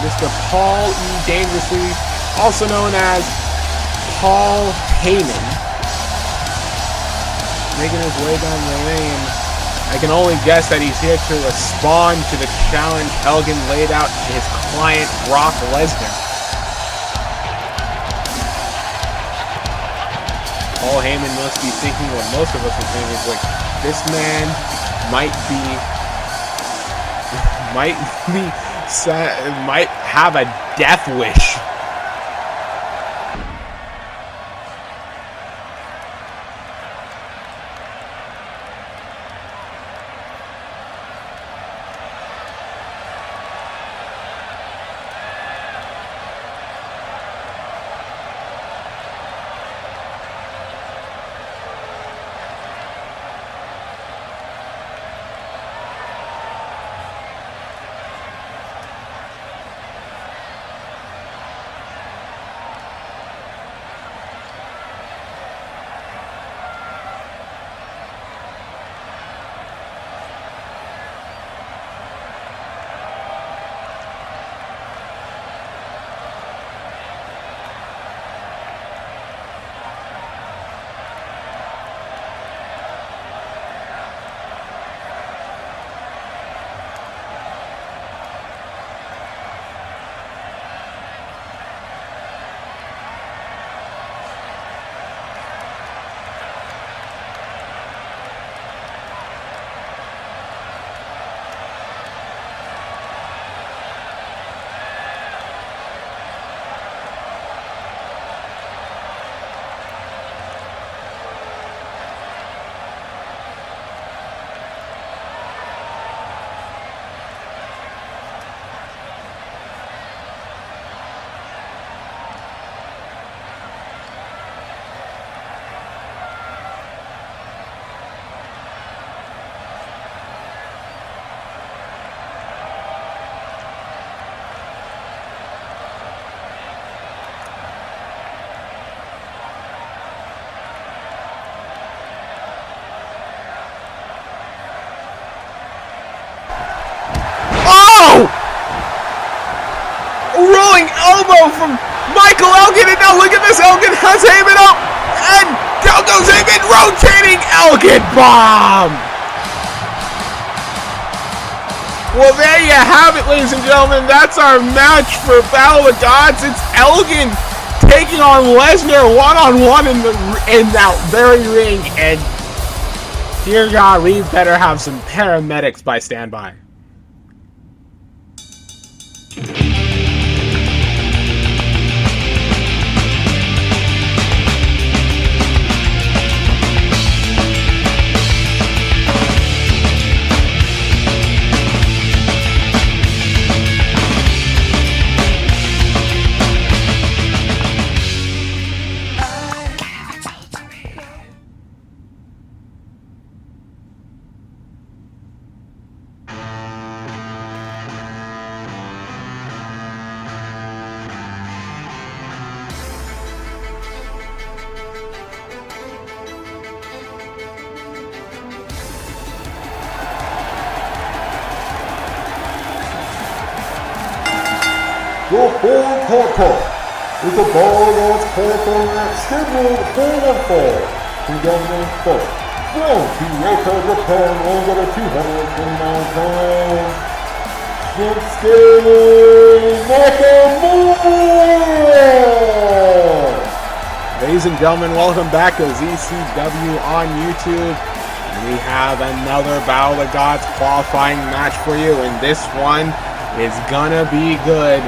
Mr. Paul E. Dangerously, also known as Paul Heyman, making his way down the lane. I can only guess that he's here to respond to the challenge Elgen laid out to his client, Brock Lesnar. Paul Heyman must be thinking what most of us are thinking, is like, this man might have a death wish. Rolling elbow from Michael Elgen, and now look at this. Elgen has Heyman up, and down goes Heyman, rotating Elgen bomb. Well, there you have it, ladies and gentlemen. That's our match for Battle of the Gods. It's Elgen taking on Lesnar one-on-one in that very ring. And dear God, we better have some paramedics by standby. The following contest is a Battle of the Gods qualifying match scheduled for one fall from January 1st. From Kyoto, Japan, weighing at 229 pounds, Shinsuke Nakamura! Ladies and gentlemen, welcome back to ZCW on YouTube. We have another Battle of the Gods qualifying match for you, and this one is gonna be good.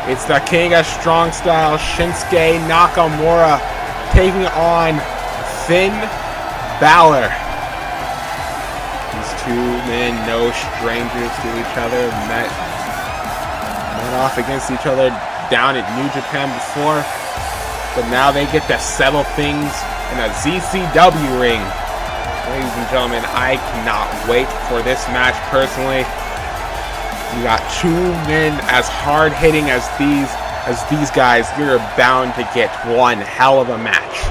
It's the King of Strong Style, Shinsuke Nakamura, taking on Finn Balor. These two men, no strangers to each other, met off against each other down at New Japan before, but now they get to settle things in a ZCW ring. Ladies and gentlemen, I cannot wait for this match personally. You got two men as hard-hitting as these guys. You're bound to get one hell of a match.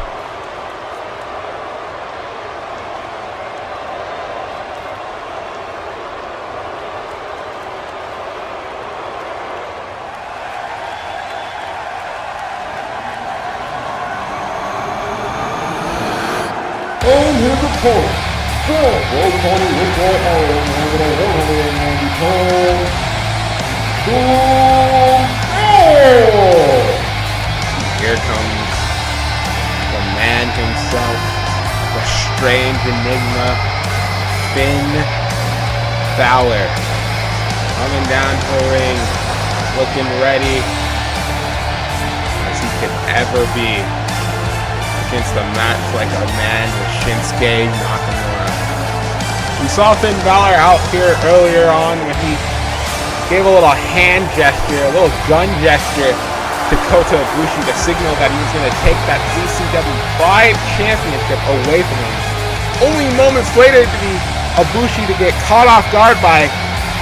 And here's the point. From World 20 with Ohio, over the 190 pounds, Here comes the man himself, the strange enigma, Finn Balor. Coming down to the ring, looking ready as he could ever be against a match like a man with Shinsuke Nakamura. We saw Finn Balor out here earlier on when he gave a little hand gesture, a little gun gesture to Ibushi to signal that he was going to take that ZCW Pride Championship away from him. Only moments later to be Ibushi to get caught off guard by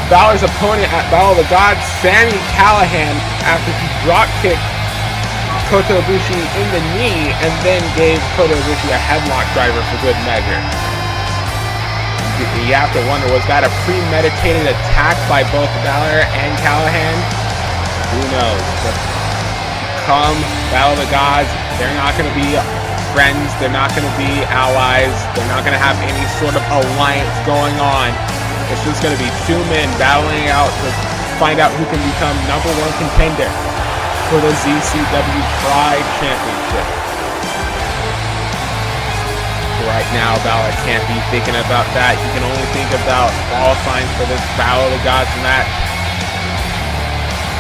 Balor's opponent at Battle of the Gods, Callahan, after he drop-kicked Ibushi in the knee and then gave Ibushi a headlock driver for good measure. You have to wonder, was that a premeditated attack by both Balor and Callahan? Who knows? But come Battle of the Gods, they're not going to be friends, they're not going to be allies, they're not going to have any sort of alliance going on. It's just going to be two men battling out to find out who can become #1 contender for the ZCW Pride Championship. Right now, Balor can't be thinking about that. He can only think about qualifying for this Battle of the Gods match.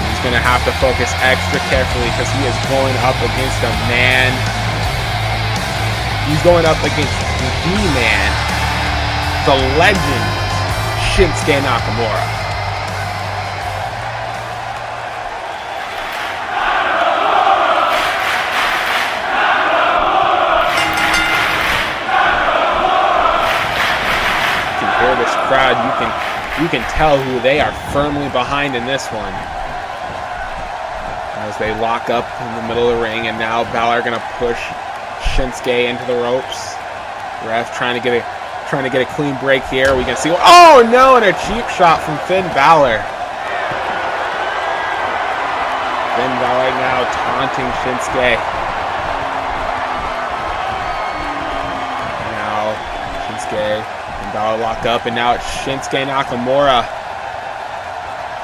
He's going to have to focus extra carefully because he is going up against a man. He's going up against the man, the legend, Shinsuke Nakamura. This crowd, you can tell who they are firmly behind in this one, as they lock up in the middle of the ring. And now Balor gonna push Shinsuke into the ropes. Ref trying to get a clean break here. We can see, oh no, and a cheap shot from Finn Balor. Finn Balor now taunting Shinsuke. Now Shinsuke and Balor lock up, and now it's Shinsuke Nakamura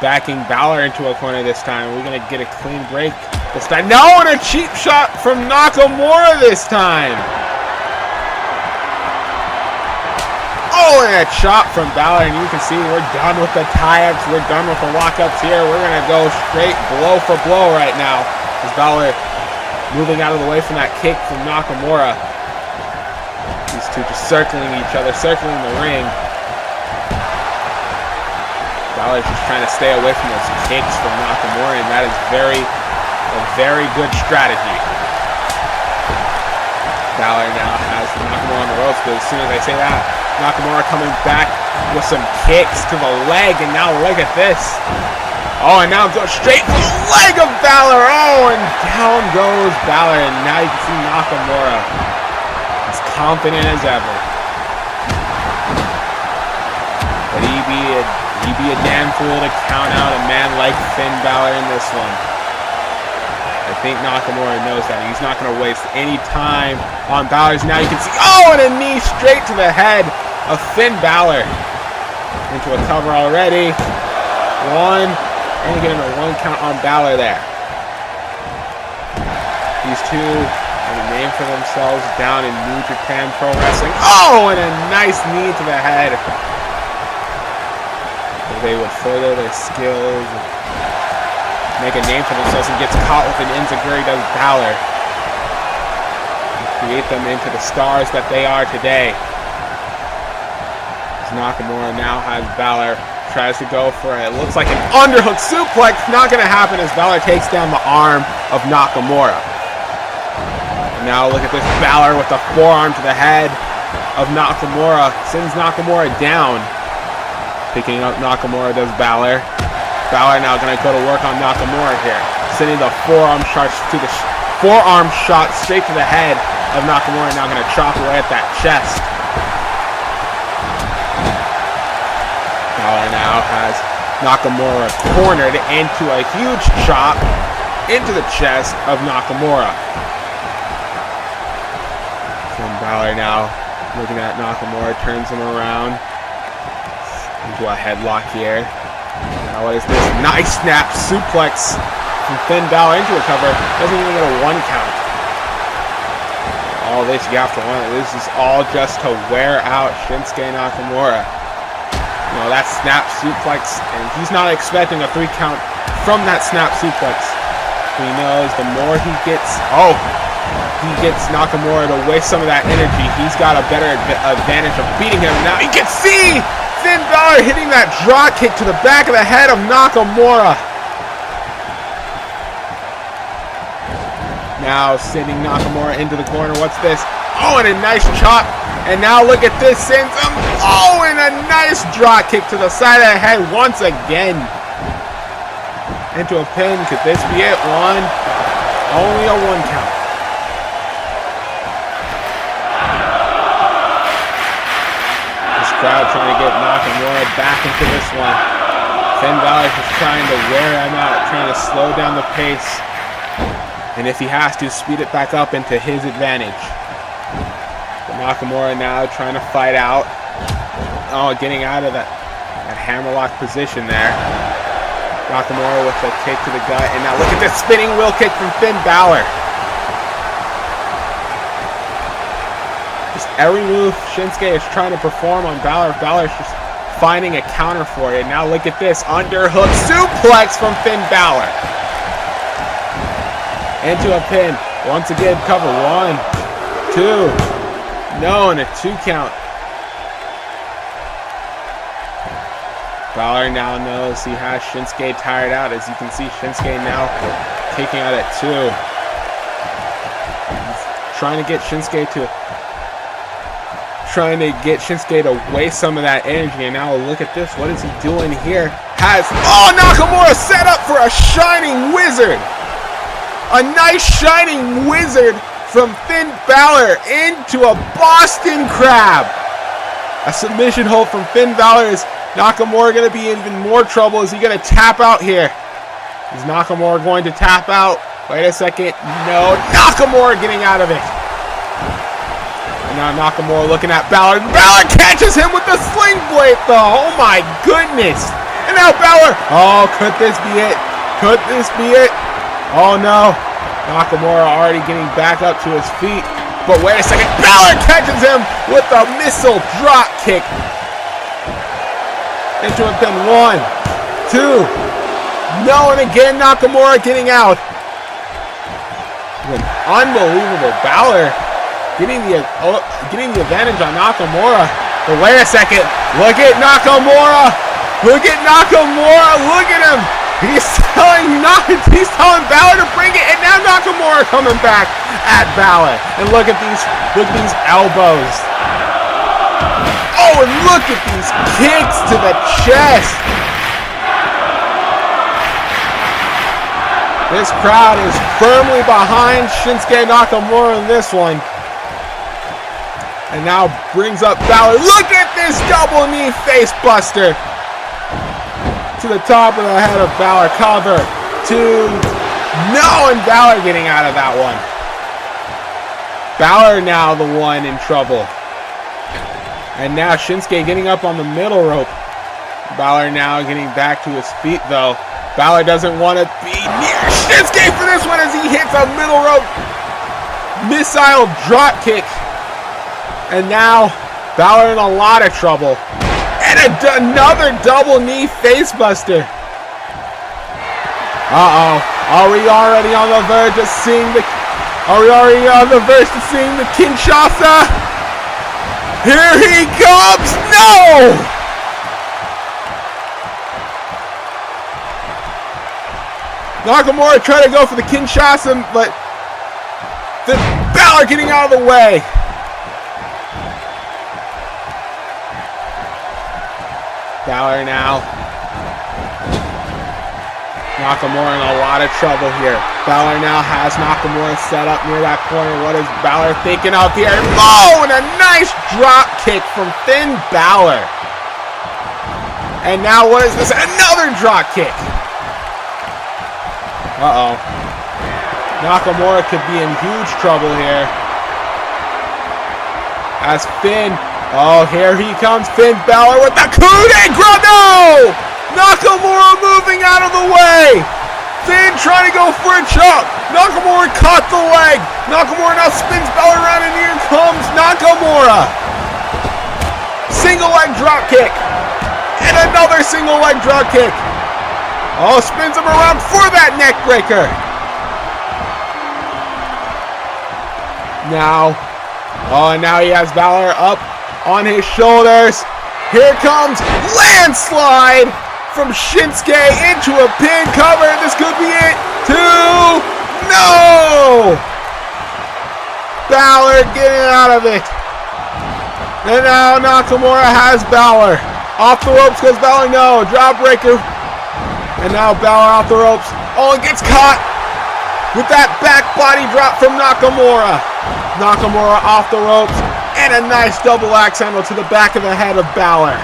backing Balor into a corner this time. We're going to get a clean break this time. No, and a cheap shot from Nakamura this time. Oh, and a chop from Balor, and you can see we're done with the tie-ups. We're done with the lockups here. We're going to go straight blow for blow right now. As Balor moving out of the way from that kick from Nakamura. These two just circling each other, circling the ring. Balor's just trying to stay away from those kicks from Nakamura, and that is a very good strategy. Balor now has Nakamura on the ropes, but as soon as I say that, Nakamura coming back with some kicks to the leg, and now look at this. Oh, and now goes straight to the leg of Balor. Oh, and down goes Balor, and now you can see Nakamura as confident as ever. But he'd be a damn fool to count out a man like Finn Balor in this one. I think Nakamura knows that. He's not going to waste any time on Balor's. Now you can see, oh, and a knee straight to the head of Finn Balor. Into a cover already. One, and getting a 1 count on Balor there. These two have a name for themselves down in New Japan Pro Wrestling. Oh, and a nice knee to the head. They would further their skills, make a name for themselves, and gets caught with an enziguri does Balor. And create them into the stars that they are today. As Nakamura now has Balor, tries to go for it. Looks like an underhook suplex. Not going to happen as Balor takes down the arm of Nakamura. And now look at this, Balor with the forearm to the head of Nakamura. Sends Nakamura down. Picking up Nakamura does Balor. Balor now going to go to work on Nakamura here. Sending the forearm shot straight to the head of Nakamura. Now going to chop away at that chest. Balor now has Nakamura cornered into a huge chop into the chest of Nakamura. And Balor now looking at Nakamura, turns him around into a headlock here. Now what is this? Nice snap suplex from Finn Balor into a cover. Doesn't even get a 1 count. All this you have to want. This is all just to wear out Shinsuke Nakamura. You know, that snap suplex, and he's not expecting a 3 count from that snap suplex. He knows the more he gets Nakamura to waste some of that energy, he's got a better advantage of beating him. Now you can see Finn Balor hitting that drop kick to the back of the head of Nakamura. Now sending Nakamura into the corner. What's this? Oh, and a nice chop. And now look at this. Sends him. Oh, and a nice drop kick to the side of the head once again. Into a pin. Could this be it? One. Only a 1 count. Crowd trying to get Nakamura back into this one. Finn Balor just trying to wear him out, trying to slow down the pace. And if he has to, speed it back up into his advantage. But Nakamura now trying to fight out. Oh, getting out of that hammerlock position there. Nakamura with a kick to the gut. And now look at this spinning wheel kick from Finn Balor. Every move Shinsuke is trying to perform on Balor, Balor's just finding a counter for it. Now look at this underhook suplex from Finn Balor. Into a pin. Once again, cover 1, 2. No, and a 2 count. Balor now knows he has Shinsuke tired out. As you can see, Shinsuke now taking out at 2. He's trying to get Shinsuke to waste some of that energy. And now look at this. What is he doing here? Nakamura set up for a shining wizard. A nice shining wizard from Finn Balor into a Boston Crab. A submission hold from Finn Balor. Is Nakamura going to be in even more trouble? Is he going to tap out here? Is Nakamura going to tap out? Wait a second. No. Nakamura getting out of it. Now Nakamura looking at Balor. Balor catches him with the sling blade though. Oh my goodness. And now Balor. Oh, could this be it? Could this be it? Oh no. Nakamura already getting back up to his feet. But wait a second. Balor catches him with a missile drop kick. Into a pin. 1, 2. No, and again Nakamura getting out. With unbelievable Balor getting the advantage on Nakamura. But wait a second. Look at Nakamura. Look at Nakamura. Look at him. He's telling Balor to bring it, and now Nakamura coming back at Balor. And look at these elbows. Oh, and look at these kicks to the chest. This crowd is firmly behind Shinsuke Nakamura in this one. And now brings up Balor. Look at this double knee face buster. To the top of the head of Balor. Cover. 2. No, and Balor getting out of that one. Balor now the one in trouble. And now Shinsuke getting up on the middle rope. Balor now getting back to his feet though. Balor doesn't want to be near Shinsuke for this one as he hits a middle rope missile drop kick. And now Balor in a lot of trouble. And another double knee face buster. Uh-oh. Are we already on the verge of seeing the Kinshasa? Here he comes! No! Nakamura tried to go for the Kinshasa, but Balor getting out of the way. Balor now. Nakamura in a lot of trouble here. Balor now has Nakamura set up near that corner. What is Balor thinking out here? Oh, and a nice drop kick from Finn Balor. And now what is this? Another drop kick. Uh-oh. Nakamura could be in huge trouble here. As Finn, oh, here he comes, Finn Balor with the coup de grace. No! Nakamura moving out of the way. Finn trying to go for a chop. Nakamura caught the leg. Nakamura now spins Balor around, and here comes Nakamura. Single leg drop kick. And another single leg drop kick. Oh, spins him around for that neck breaker. Now, oh, and now he has Balor up on his shoulders. Here comes landslide from Shinsuke into a pin cover. This could be it. 2. No! Balor getting out of it. And now Nakamura has Balor. Off the ropes goes Balor. No. Drop breaker. And now Balor off the ropes. Oh, and gets caught with that back body drop from Nakamura. Nakamura off the ropes. And a nice double axe handle to the back of the head of Balor.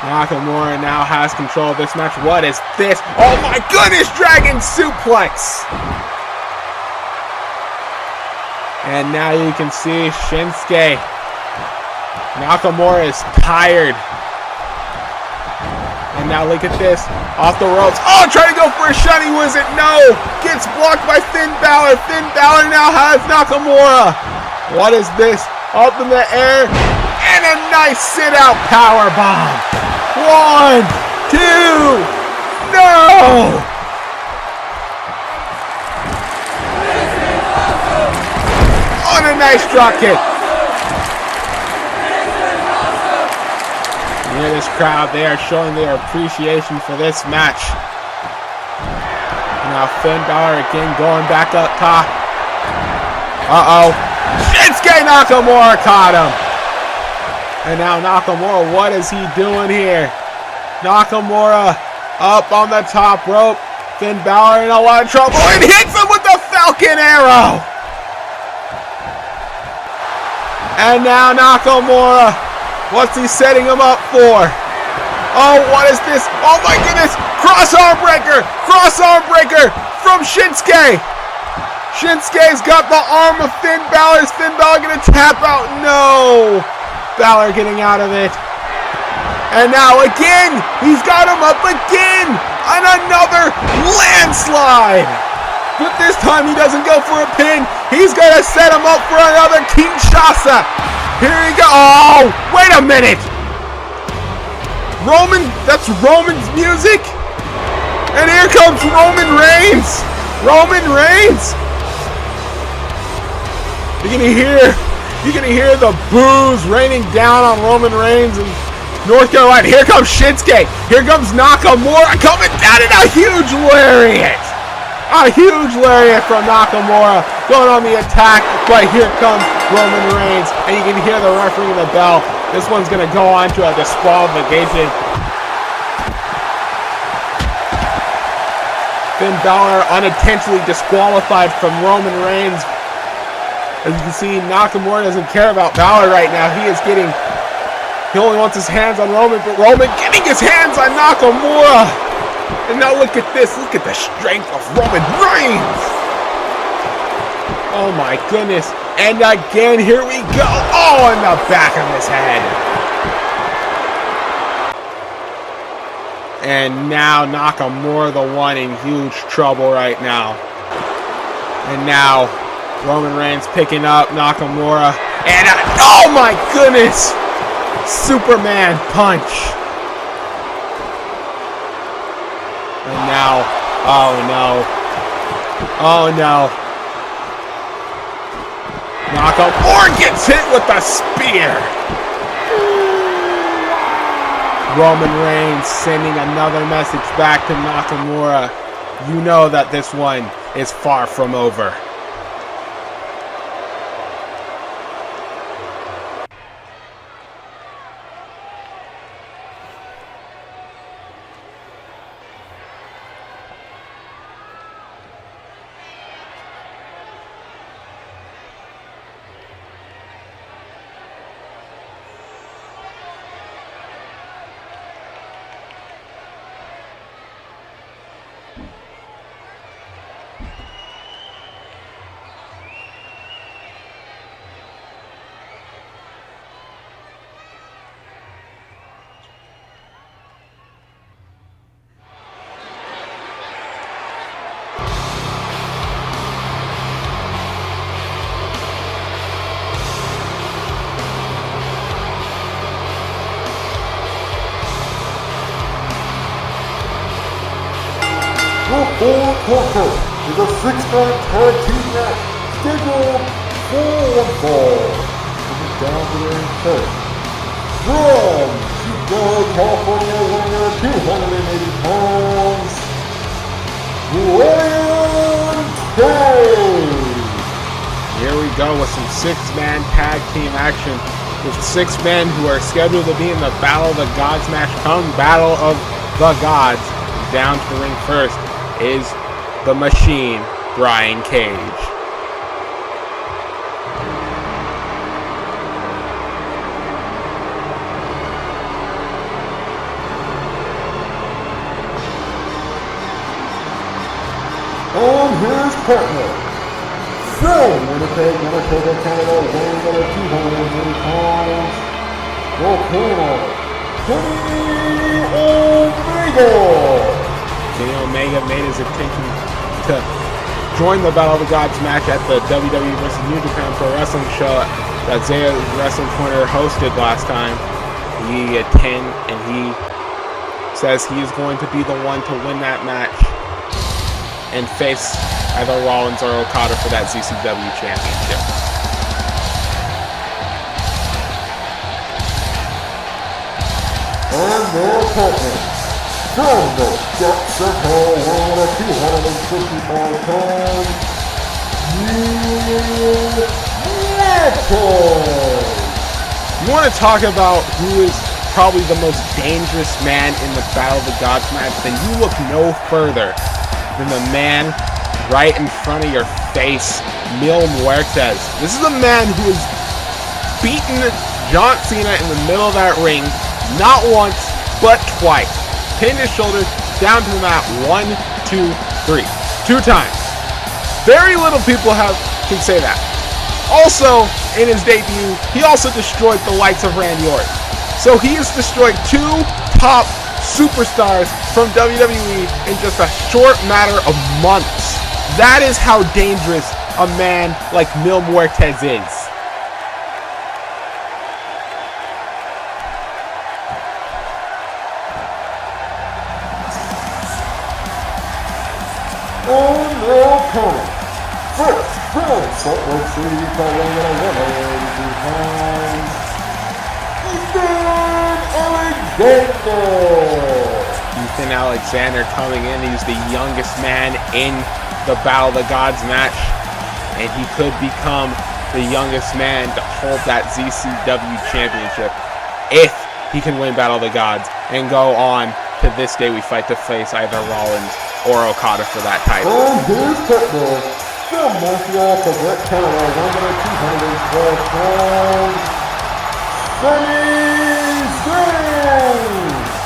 Nakamura now has control of this match. What is this? Oh my goodness, dragon suplex! And now you can see Shinsuke. Nakamura is tired. And now look at this. Off the ropes. Oh, trying to go for a shiny wizard. No! Gets blocked by Finn Balor. Finn Balor now has Nakamura. What is this? Up in the air. And a nice sit-out power bomb. 1, 2. No! On a nice drop kick. Near this crowd, they are showing their appreciation for this match. Now Finn Balor again going back up top. Uh-oh. Shinsuke Nakamura caught him. And now Nakamura, what is he doing here? Nakamura up on the top rope. Finn Balor in a lot of trouble and hits him with the Falcon Arrow. And now Nakamura, what's he setting him up for? Oh, what is this? Oh my goodness! Cross arm breaker! Cross arm breaker from Shinsuke! Shinsuke's got the arm of Finn Balor. Is Finn Balor gonna tap out? No! Balor getting out of it. And now again, he's got him up again. And another landslide. But this time he doesn't go for a pin. He's going to set him up for another Kinshasa. Here he goes. Oh, wait a minute. Roman, that's Roman's music. And here comes Roman Reigns. Roman Reigns. You're gonna hear the boos raining down on Roman Reigns and North Carolina. Here comes Shinsuke. Here comes Nakamura coming down in a huge lariat. A huge lariat from Nakamura going on the attack. But here comes Roman Reigns. And you can hear the referee in the bell. This one's going to go on to a disqualification. Finn Balor unintentionally disqualified from Roman Reigns. As you can see, Nakamura doesn't care about Balor right now. He only wants his hands on Roman, but Roman getting his hands on Nakamura. And now look at this. Look at the strength of Roman Reigns. Oh my goodness. And again, here we go. Oh, in the back of his head. And now Nakamura, the one in huge trouble right now. And now Roman Reigns picking up Nakamura. And oh my goodness! Superman punch. And now, oh no. Oh no. Nakamura gets hit with a spear. Roman Reigns sending another message back to Nakamura. You know that this one is far from over. The fourth quarter is a six-man tag team match scheduled for one fall. Coming down to the ring first. From Sidel, California, weighing in at 280 pounds, Payne. Here we go with some six-man tag team action with 6 men who are scheduled to be in the Battle of the Gods match come Battle of the Gods. Down to the ring first is the Machine, Brian Cage. And his partner, from Winnipeg, Manitoba, Canada, weighing in at 280 pounds, Volcano, Kenny Omega. Kenny Omega made his intention to join the Battle of the Gods match at the WWE vs. New Japan Pro Wrestling show that Zaiah Wrestling Corner hosted last time. He attended and he says he is going to be the one to win that match and face either Rollins or Okada for that ZCW championship. And their partner, from the depths of hell, weighing at 255 pounds, You want to talk about who is probably the most dangerous man in the Battle of the Gods match? Then you look no further than the man right in front of your face, Mil Muertes. This is a man who has beaten John Cena in the middle of that ring, not once, but twice. Pinned his shoulders down to the mat 1, 2, 3. 2 times. Very little people can say that. Also, in his debut, he also destroyed the likes of Randy Orton. So he has destroyed 2 top superstars from WWE in just a short matter of months. That is how dangerous a man like Mil Muertes is. On your opponent, first from Salt Lake City, Colorado, behind Ethan Alexander coming in. He's the youngest man in the Battle of the Gods match, and he could become the youngest man to hold that ZCW championship if he can win Battle of the Gods and go on to this day we fight to face either Rollins or Okada for that title. And here's Pitbull from Montreal, Quebec, Canada, 212 pounds,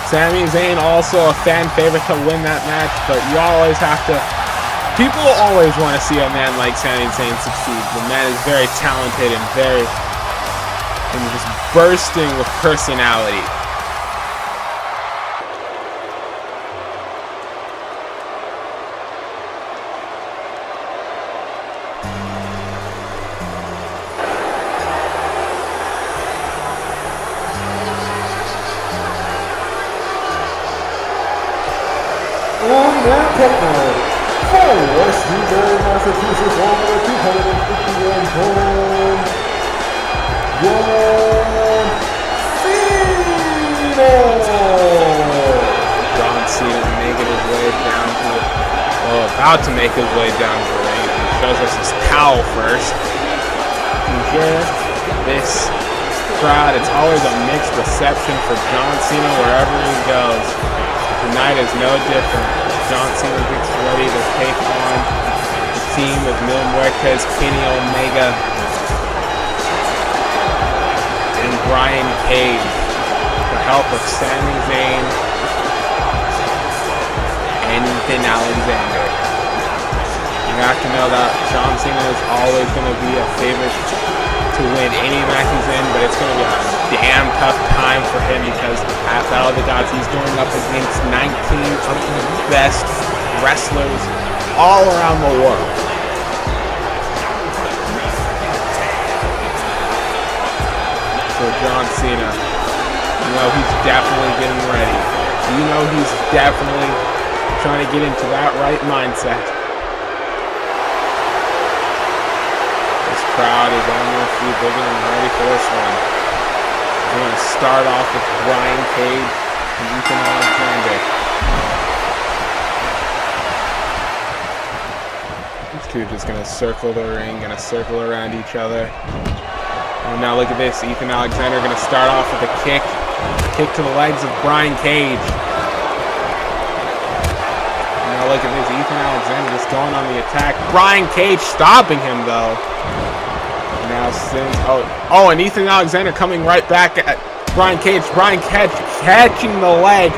Sami Zayn, also a fan favorite to win that match, but you always have to... People always want to see a man like Sami Zayn succeed. The man is very talented and just bursting with personality. From West Newbury, Massachusetts, 251 pounds, John Cena making his way down to about to make his way down to the ring. He shows us his towel first. You hear this crowd, it's always a mixed reception for John Cena wherever he goes. Tonight is no different. John Cena gets ready to take on the team of Mil Muertes, Kenny Omega, and Brian Cage with the help of Sami Zayn and Ethan Alexander. You have to know that John Cena is always going to be a favorite to win any match he's in, but it's going to be a damn tough time for him because at Battle of the Gods he's going up against 19 of the best wrestlers all around the world. So John Cena, you know he's definitely getting ready. You know he's definitely trying to get into that right mindset. Crowd is on their feet. They're getting ready for this one. We're going to start off with Brian Cage and Ethan Alexander. These two are just going to circle the ring, going to circle around each other. And now look at this. Ethan Alexander going to start off with a kick. Kick to the legs of Brian Cage. And now look at this. Ethan Alexander just going on the attack. Brian Cage stopping him though. Now since and Ethan Alexander coming right back at Brian Cage. Brian Cage catching the leg.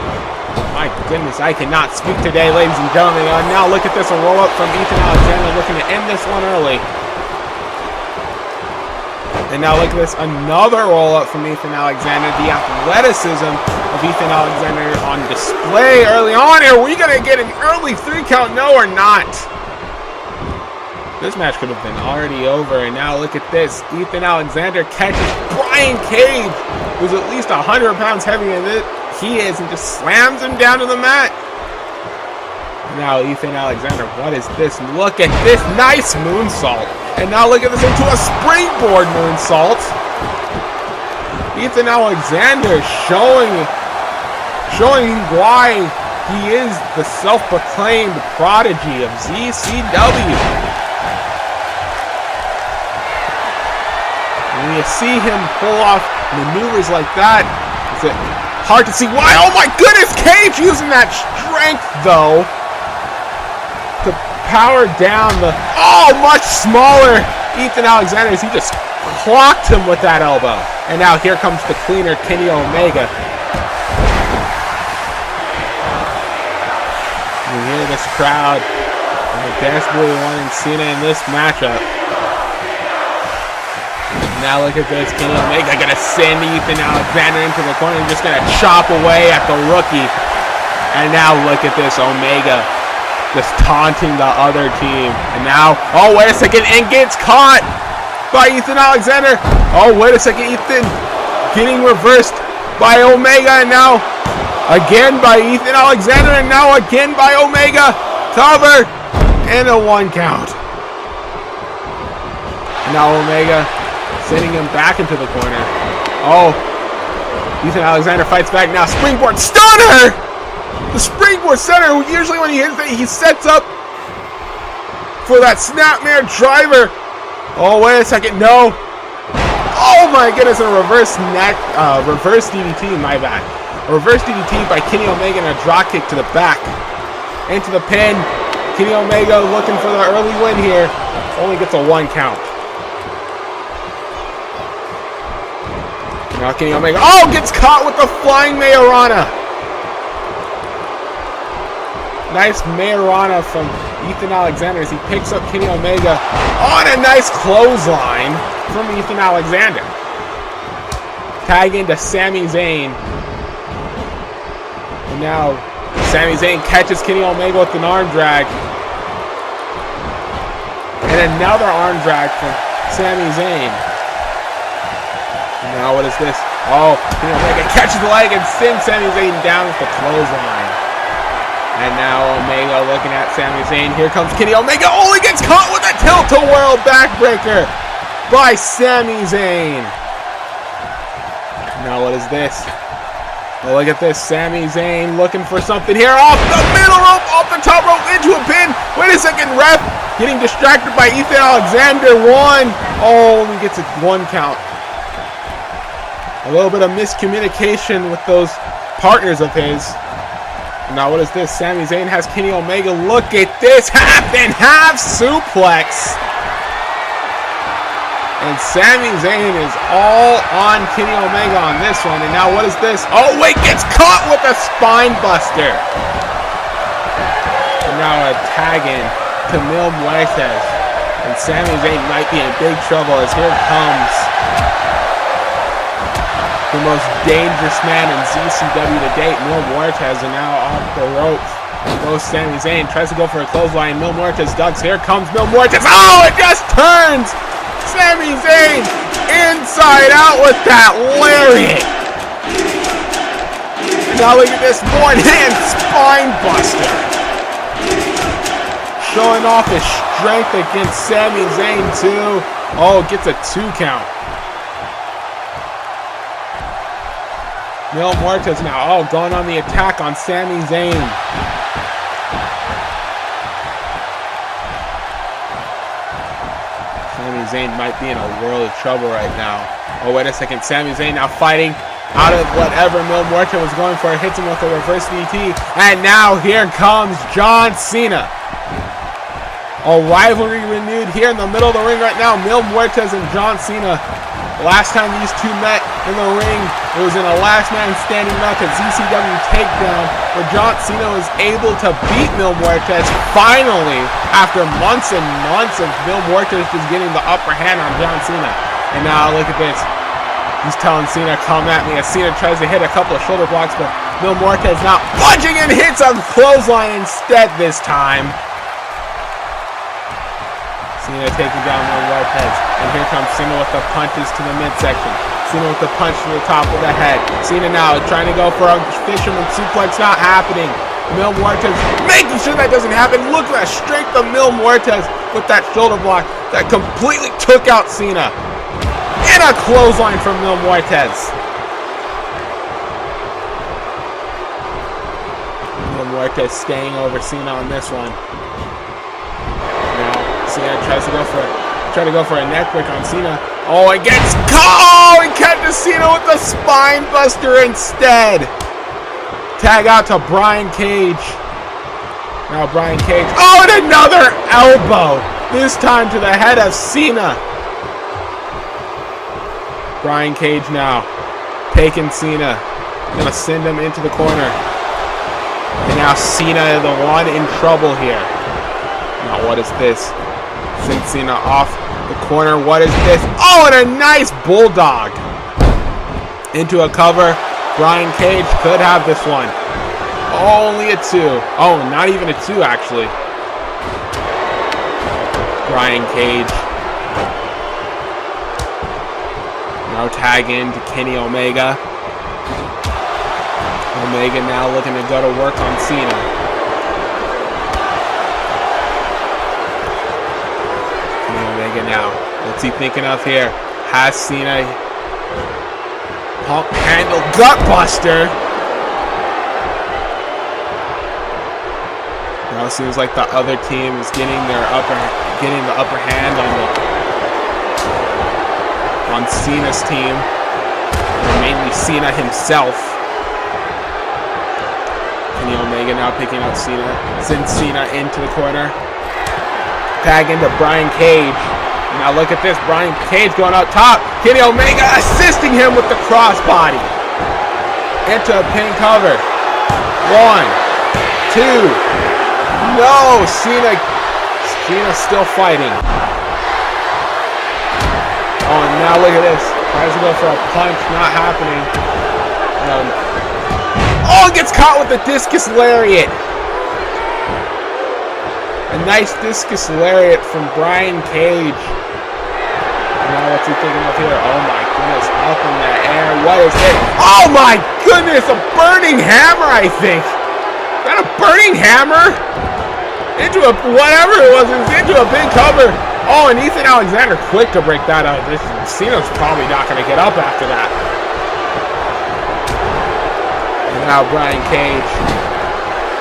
My goodness, I cannot speak today, ladies and gentlemen. Now look at this, a roll up from Ethan Alexander, looking to end this one early. And now look at this, another roll up from Ethan Alexander. The athleticism of Ethan Alexander on display early on here. Are we gonna get an early 3 count? No, or not? This match could have been already over, and now look at this. Ethan Alexander catches Brian Cage, who's at least 100 pounds heavier than he is, and just slams him down to the mat. Now Ethan Alexander, what is this? Look at this nice moonsault. And now look at this into a springboard moonsault. Ethan Alexander showing why he is the self-proclaimed prodigy of ZCW. When you see him pull off maneuvers like that, it's hard to see why. Oh my goodness, Cage using that strength though to power down the much smaller Ethan Alexander as he just clocked him with that elbow. And now here comes the cleaner Kenny Omega. You hear this crowd and desperately wanting Cena in this matchup. Now look at this. Kenny Omega gonna send Ethan Alexander into the corner and just gonna chop away at the rookie. And now look at this. Omega just taunting the other team. And now, oh, wait a second. And gets caught by Ethan Alexander. Oh, wait a second. Ethan getting reversed by Omega. And now again by Ethan Alexander. And now again by Omega. Cover. And a 1 count. And now Omega sending him back into the corner. Oh, Ethan Alexander fights back now. Springboard stunner! The springboard center, who usually when he hits it, he sets up for that snapmare driver. Oh, wait a second. No. Oh, my goodness. And a reverse DDT, my bad. A reverse DDT by Kenny Omega and a drop kick to the back. Into the pin. Kenny Omega looking for the early win here. Only gets a 1 count. Now Kenny Omega, oh, gets caught with the flying Majorana. Nice Majorana from Ethan Alexander as he picks up Kenny Omega on a nice clothesline from Ethan Alexander. Tag into Sami Zayn. And now Sami Zayn catches Kenny Omega with an arm drag. And another arm drag from Sami Zayn. Now what is this? Oh, Kenny Omega catches the leg and sends Sami Zayn down with the clothesline. And now Omega looking at Sami Zayn. Here comes Kenny Omega. Oh, he gets caught with a tilt-a-whirl backbreaker by Sami Zayn. Now what is this? Oh, look at this. Sami Zayn looking for something here. Off the middle rope, off the top rope, into a pin. Wait a second, ref. Getting distracted by Ethan Alexander. 1. Oh, he gets a 1 count. A little bit of miscommunication with those partners of his. Now what is this? Sami Zayn has Kenny Omega. Look at this. Half suplex. And Sami Zayn is all on Kenny Omega on this one. And now what is this? Oh wait, gets caught with a spine buster. And now a tag in to Mil Muertes. And Sami Zayn might be in big trouble as here comes the most dangerous man in ZCW to date, Mil Muertes, and now off the ropes goes Sami Zayn. Tries to go for a clothesline. Mil Muertes ducks. Here comes Mil Muertes. Oh, it just turns Sami Zayn inside out with that lariat. Now look at this one-hand spine buster. Showing off his strength against Sami Zayn too. Oh, gets a 2 count. Mil Muertes now, going on the attack on Sami Zayn. Sami Zayn might be in a world of trouble right now. Oh, wait a second. Sami Zayn now fighting out of whatever Mil Muertes was going for. Hits him with a reverse DT. And now here comes John Cena. A rivalry renewed here in the middle of the ring right now. Mil Muertes and John Cena. Last time these two met in the ring, it was in a last man standing match at ZCW Takedown, where John Cena was able to beat Mil Muertes finally after months and months of Mil Muertes just getting the upper hand on John Cena. And now look at this. He's telling Cena, come at me, as Cena tries to hit a couple of shoulder blocks, but Mil Muertes now punching and hits a clothesline instead this time. Cena taking down Mil Muertes, and here comes Cena with the punches to the midsection. Cena with the punch to the top of the head. Cena now trying to go for a fisherman suplex, not happening. Mil Muertes making sure that doesn't happen. Look at that strength of Mil Muertes with that shoulder block that completely took out Cena. And a clothesline from Mil Muertes. Mil Muertes staying over Cena on this one. Cena tries to go for a neck break on Cena. Oh, it gets caught! He catches Cena with the spine buster instead. Tag out to Brian Cage. Now Brian Cage. Oh, and another elbow. This time to the head of Cena. Brian Cage now taking Cena. Gonna send him into the corner. And now Cena the one in trouble here. Now what is this? Send Cena off The corner, what is this? Oh, and a nice bulldog. Into a cover. Brian Cage could have this one. Only a 2. Oh, not even a 2, actually. Brian Cage. Now tag in to Kenny Omega. Omega now looking to go to work on Cena. Kenny Omega now. What's he thinking of here? Has Cena pump handle gutbuster. Now it seems like the other team is getting the upper hand on Cena's team, or mainly Cena himself. Kenny Omega now picking up Cena, sends Cena into the corner. Tag into Brian Cage. Now look at this, Brian Cage going up top. Kenny Omega assisting him with the crossbody. Into a pin cover. 1, 2. No, Cena's still fighting. Oh, and now look at this. Tries to go for a punch, not happening. Oh, gets caught with a discus lariat. A nice discus lariat from Brian Cage. Now what's he thinking of here? Oh my goodness, up in the air. What is it? Oh my goodness, a burning hammer, I think. Is that a burning hammer? Into a, whatever it was into a big cover. Oh, and Ethan Alexander quick to break that out. Cena's probably not going to get up after that. And now Brian Cage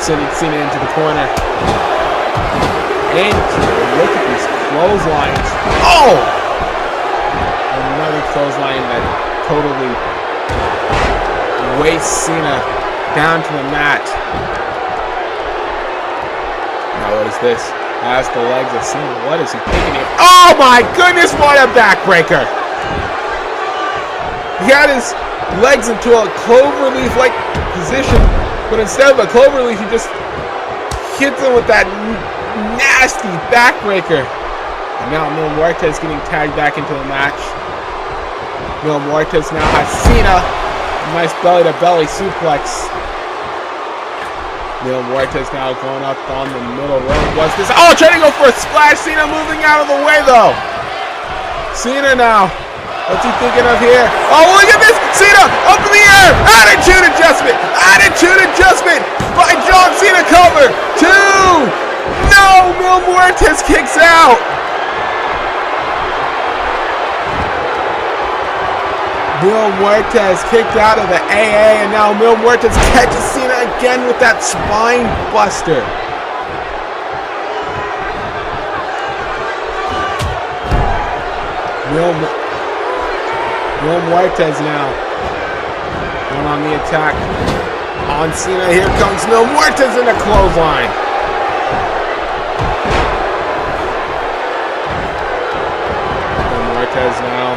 sending Cena into the corner. And look at these clotheslines. Oh! Another clothesline that totally wastes Cena down to the mat. Now what is this? Has the legs of Cena. What is he thinking here? Oh my goodness, what a backbreaker! He had his legs into a cloverleaf-like position, but instead of a cloverleaf, he just hits him with that nasty backbreaker. And now Mil Muertes getting tagged back into the match. Mil Muertes now has Cena. Nice belly-to-belly suplex. Mil Muertes now going up on the middle rope. What's this? Oh, trying to go for a splash. Cena moving out of the way, though. Cena now. What's he thinking of here? Oh, look at this. Cena up in the air. Attitude adjustment. Attitude adjustment by John Cena. Cover. 2. No, Mil Muertes kicks out. Mil Muertes kicked out of the AA, and now Mil Muertes catches Cena again with that spine buster. Mil Muertes now going on the attack on Cena. Here comes Mil Muertes in a clothesline. Mil Muertes now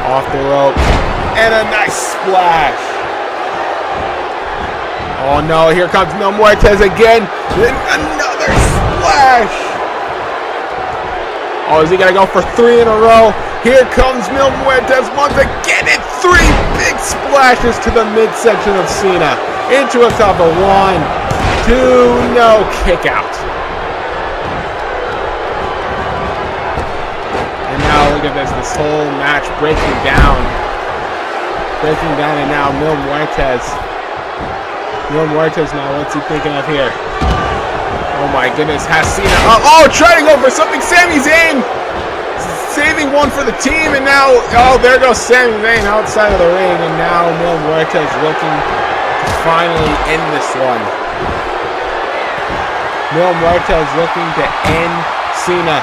off the rope, and a nice splash. Oh no, here comes Mil Muertes again, and another splash. Oh, is he gonna go for 3 in a row? Here comes Mil Muertes once again, and 3 big splashes to the midsection of Cena. Into a cover, 1, 2, no, kick out. Now look at this whole match breaking down, and now Mil Muertes now, what's he thinking of here? Oh my goodness, has Cena, oh, trying to go for something, Sami Zayn, saving one for the team, and now, oh, there goes Sami Zayn outside of the ring, and now Mil Muertes looking to finally end this one. Mil Muertes looking to end Cena.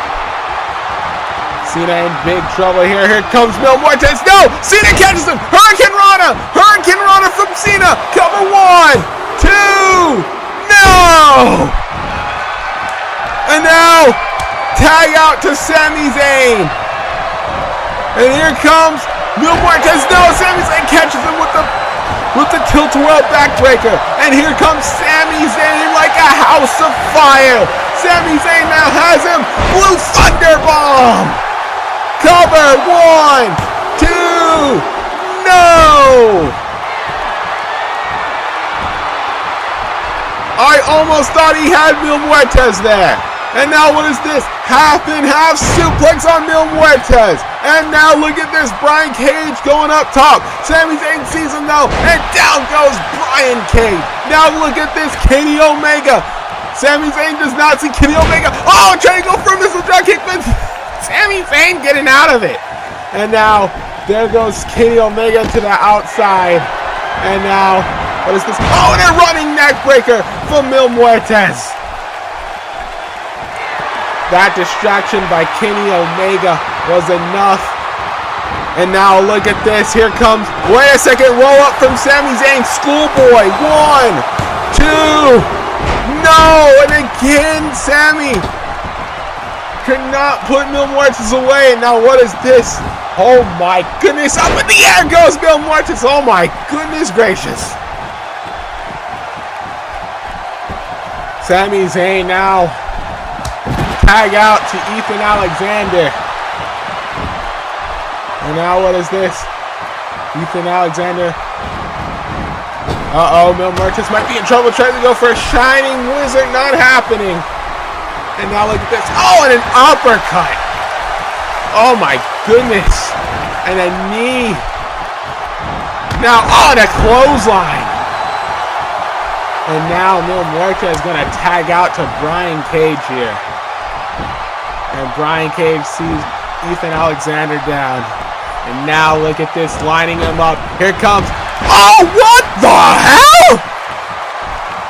Cena in big trouble here. Here comes Mil Muertes. No! Cena catches him! Hurricane Rana! Hurricane Rana from Cena! Cover 1, 2! No! And now, tag out to Sami Zayn. And here comes Mil Muertes. No! Sami Zayn catches him with the tilt-a-whirl backbreaker. And here comes Sami Zayn like a house of fire. Sami Zayn now has him. Blue Thunder Bomb. Cover. 1, 2. No. I almost thought he had Mil Muertes there. And now what is this? Half and half suplex on Mil Muertes. And now look at this. Brian Cage going up top. Sami Zayn sees him now. And down goes Brian Cage. Now look at this. Kenny Omega. Sami Zayn does not see Kenny Omega. Oh, trying to go for a missile drop kick. But Sami Zayn getting out of it. And now there goes Kenny Omega to the outside. And now, what is this? Oh, and a running neck breaker from Mil Muertes. That distraction by Kenny Omega was enough. And now look at this. Here comes, wait a second, roll up from Sami Zayn. Schoolboy. 1, 2. No. And again, Sami could not put Mil Muertes away. And now what is this? Oh my goodness. Up in the air goes Mil Muertes. Oh my goodness gracious. Sami Zayn now tag out to Ethan Alexander. And now what is this? Ethan Alexander. Uh-oh, Mil Muertes might be in trouble trying to go for a Shining Wizard. Not happening. And now look at this. Oh, and an uppercut. Oh my goodness. And a knee. Now, oh, and a clothesline. And now Mil Muertes is going to tag out to Brian Cage here. And Brian Cage sees Ethan Alexander down. And now look at this, lining him up. Here comes, oh, what the hell?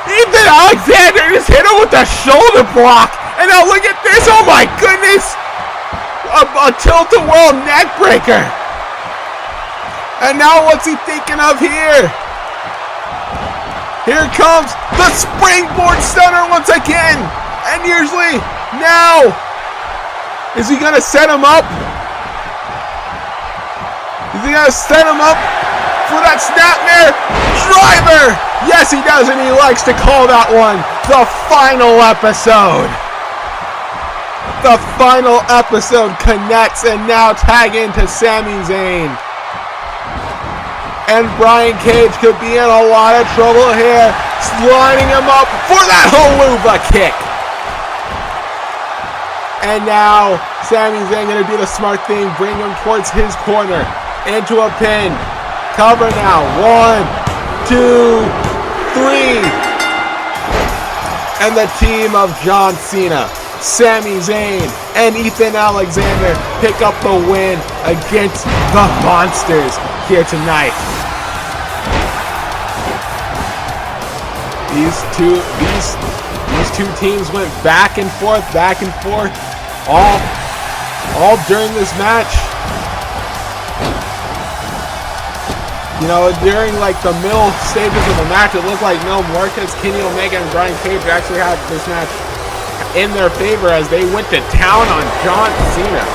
Ethan Alexander just hit him with a shoulder block. And now look at this, oh my goodness. A tilt-a-whirl neck breaker. And now what's he thinking of here? Here comes the springboard stunner once again. And usually, now, is he going to set him up? Is he going to set him up for that snapmare driver? Yes, he does, and he likes to call that one the final episode. The final episode connects and now tag into Sami Zayn. And Brian Cage could be in a lot of trouble here. Lining him up for that haluva kick. And now Sami Zayn going to do the smart thing. Bring him towards his corner. Into a pin. Cover now. 1, 2, 3. And the team of John Cena, Sami Zayn, and Ethan Alexander pick up the win against the Monsters here tonight. These two teams went back and forth, all during this match. You know, during like the middle stages of the match, it looked like Mil Muertes, Kenny Omega, and Brian Cage actually had this match in their favor as they went to town on John Cena.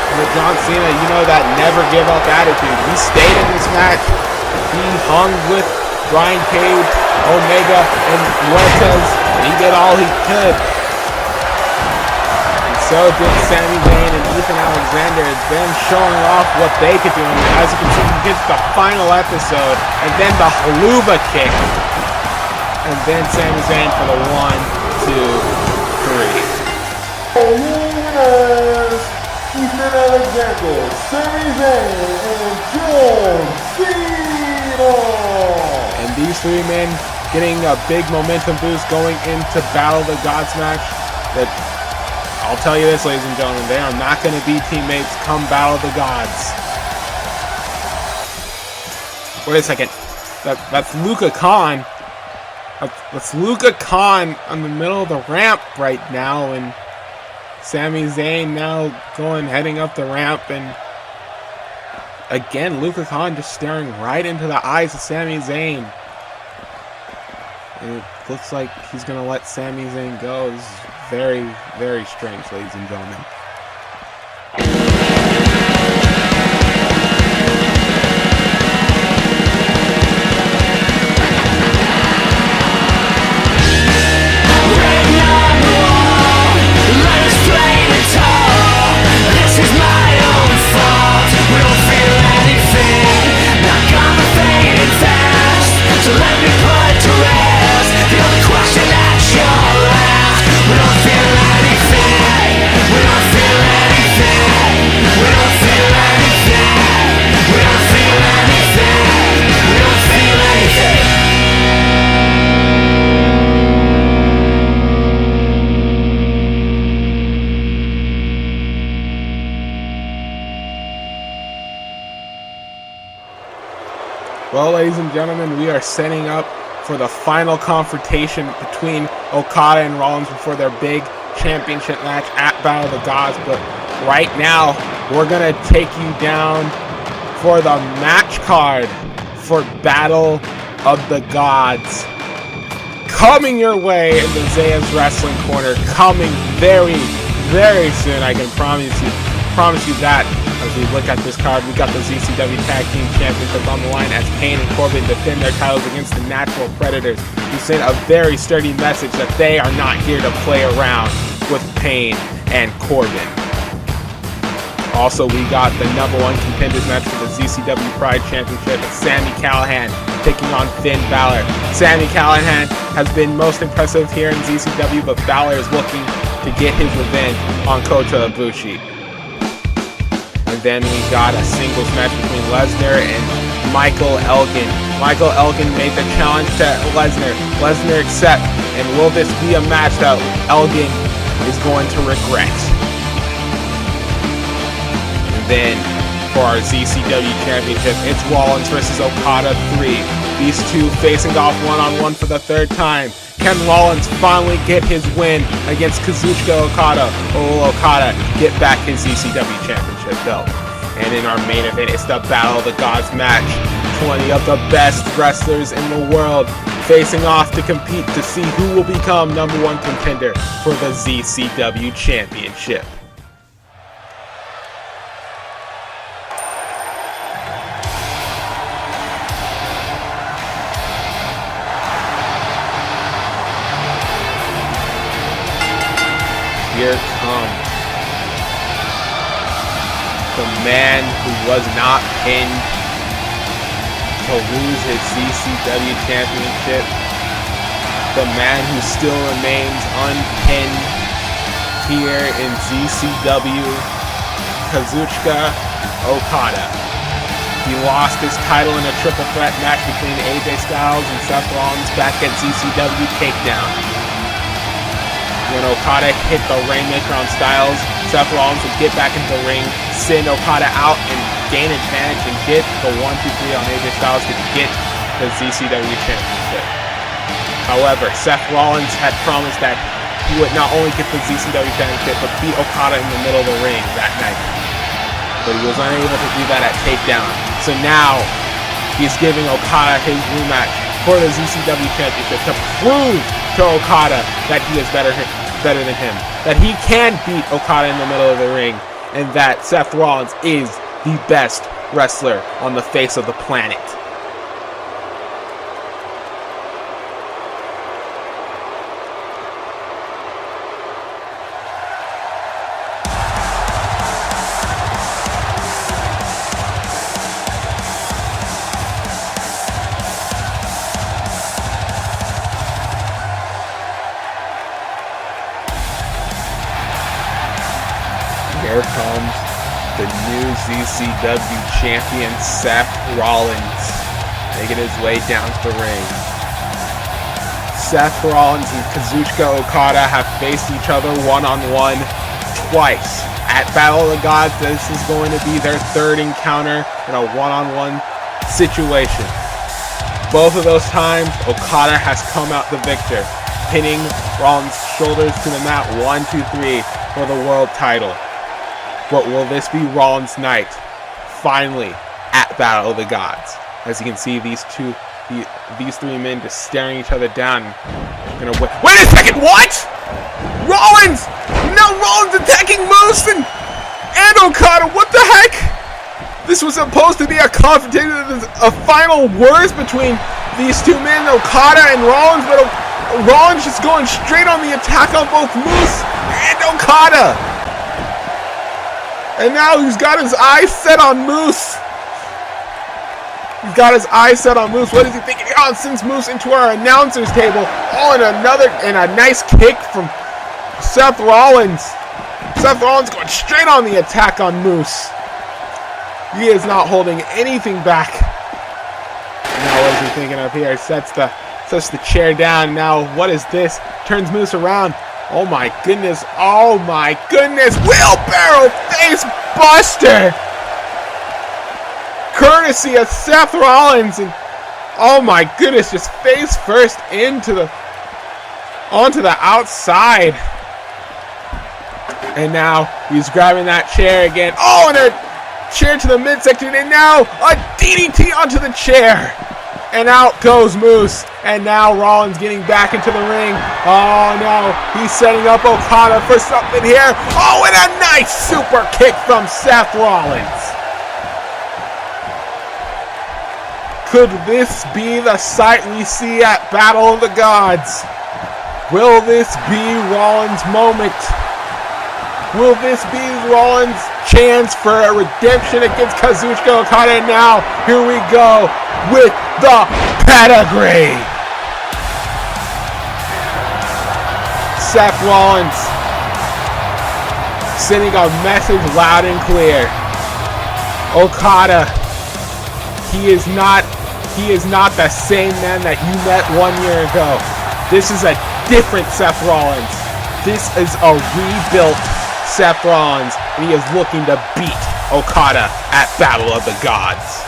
And with John Cena, you know, that never give up attitude. He stayed in this match. He hung with Brian Cage, Omega, and Muertes, and he did all he could. And so did Sami Zayn and Ethan Alexander, them showing off what they could do. And as you can see, he gets the final episode, and then the haluva kick, and then Sami Zayn for the 1, 2, 3. Winners, Ethan Alexander, Sami Zayn, and John Cena. And these three men getting a big momentum boost going into Battle of the Gods match. That I'll tell you this, ladies and gentlemen, they are not going to be teammates come Battle of the Gods. Wait a second. That's Luka Khan. That's Luka Khan on the middle of the ramp right now, and Sami Zayn now heading up the ramp, and again, Luka Khan just staring right into the eyes of Sami Zayn. And it looks like he's going to let Sami Zayn go. This is very, very strange, ladies and gentlemen. Right now. Well, ladies and gentlemen, we are setting up for the final confrontation between Okada and Rollins before their big championship match at Battle of the Gods. But right now, we're going to take you down for the match card for Battle of the Gods. Coming your way in the Zaiah's Wrestling Corner, coming very, very soon. I can promise you that. As we look at this card, we got the ZCW Tag Team Championship on the line as Payne and Corbin defend their titles against the Natural Predators, who sent a very sturdy message that they are not here to play around with Payne and Corbin. Also, we got the #1 contenders match for the ZCW Pride Championship. Sami Callahan taking on Finn Balor. Sami Callahan has been most impressive here in ZCW, but Balor is looking to get his revenge on Kota Ibushi. And then we got a singles match between Lesnar and Michael Elgen. Michael Elgen made the challenge to Lesnar. Lesnar accepts, and will this be a match that Elgen is going to regret? And then for our ZCW Championship, it's Rollins versus Okada 3. These two facing off one-on-one for the third time. Can Rollins finally get his win against Kazuchika Okada, or will Okada get back his ZCW Championship belt? And in our main event, it's the Battle of the Gods match. 20 of the best wrestlers in the world facing off to compete to see who will become #1 contender for the ZCW Championship. Here comes the man who was not pinned to lose his ZCW Championship. The man who still remains unpinned here in ZCW, Kazuchika Okada. He lost his title in a triple threat match between AJ Styles and Seth Rollins back at ZCW Takedown. When Okada hit the Rainmaker on Styles, Seth Rollins would get back into the ring, send Okada out, and gain advantage and get the 1-2-3 on AJ Styles to get the ZCW Championship. However, Seth Rollins had promised that he would not only get the ZCW Championship, but beat Okada in the middle of the ring that night. But he was unable to do that at Takedown. So now, he's giving Okada his rematch for the ZCW Championship to prove to Okada that he is better than him, that he can beat Okada in the middle of the ring, and that Seth Rollins is the best wrestler on the face of the planet. Here comes the new ZCW champion, Seth Rollins, making his way down to the ring. Seth Rollins and Kazuchika Okada have faced each other one-on-one twice. At Battle of the Gods, this is going to be their third encounter in a one-on-one situation. Both of those times, Okada has come out the victor, pinning Rollins' shoulders to the mat 1-2-3 for the world title. But will this be Rollins' night, finally, at Battle of the Gods? As you can see, these three men just staring each other down. Wait a second, what? Rollins! No, Rollins attacking Moose and Okada, what the heck? This was supposed to be a confrontation, a final words between these two men, Okada and Rollins, but Rollins just going straight on the attack on both Moose and Okada. And now he's got his eyes set on Moose. He's got his eyes set on Moose. What is he thinking? Oh, sends Moose into our announcer's table. Oh, and a nice kick from Seth Rollins. Seth Rollins going straight on the attack on Moose. He is not holding anything back. Now what is he thinking of here? Sets the chair down. Now what is this? Turns Moose around. Oh my goodness. Oh my goodness. Wheelbarrow face buster. Courtesy of Seth Rollins. And Oh my goodness, just face first onto the outside. And now he's grabbing that chair again. Oh, and a chair to the midsection, and now a DDT onto the chair. And out goes Moose. And now Rollins getting back into the ring. Oh no, he's setting up Okada for something here. Oh, and a nice super kick from Seth Rollins. Could this be the sight we see at Battle of the Gods? Will this be Rollins' moment? Will this be Rollins' chance for a redemption against Kazuchika Okada? And now, here we go with the pedigree. Seth Rollins sending a message loud and clear. Okada, he is not the same man that you met 1 year ago. This is a different Seth Rollins. This is a rebuilt Seth Rollins, and he is looking to beat Okada at Battle of the Gods.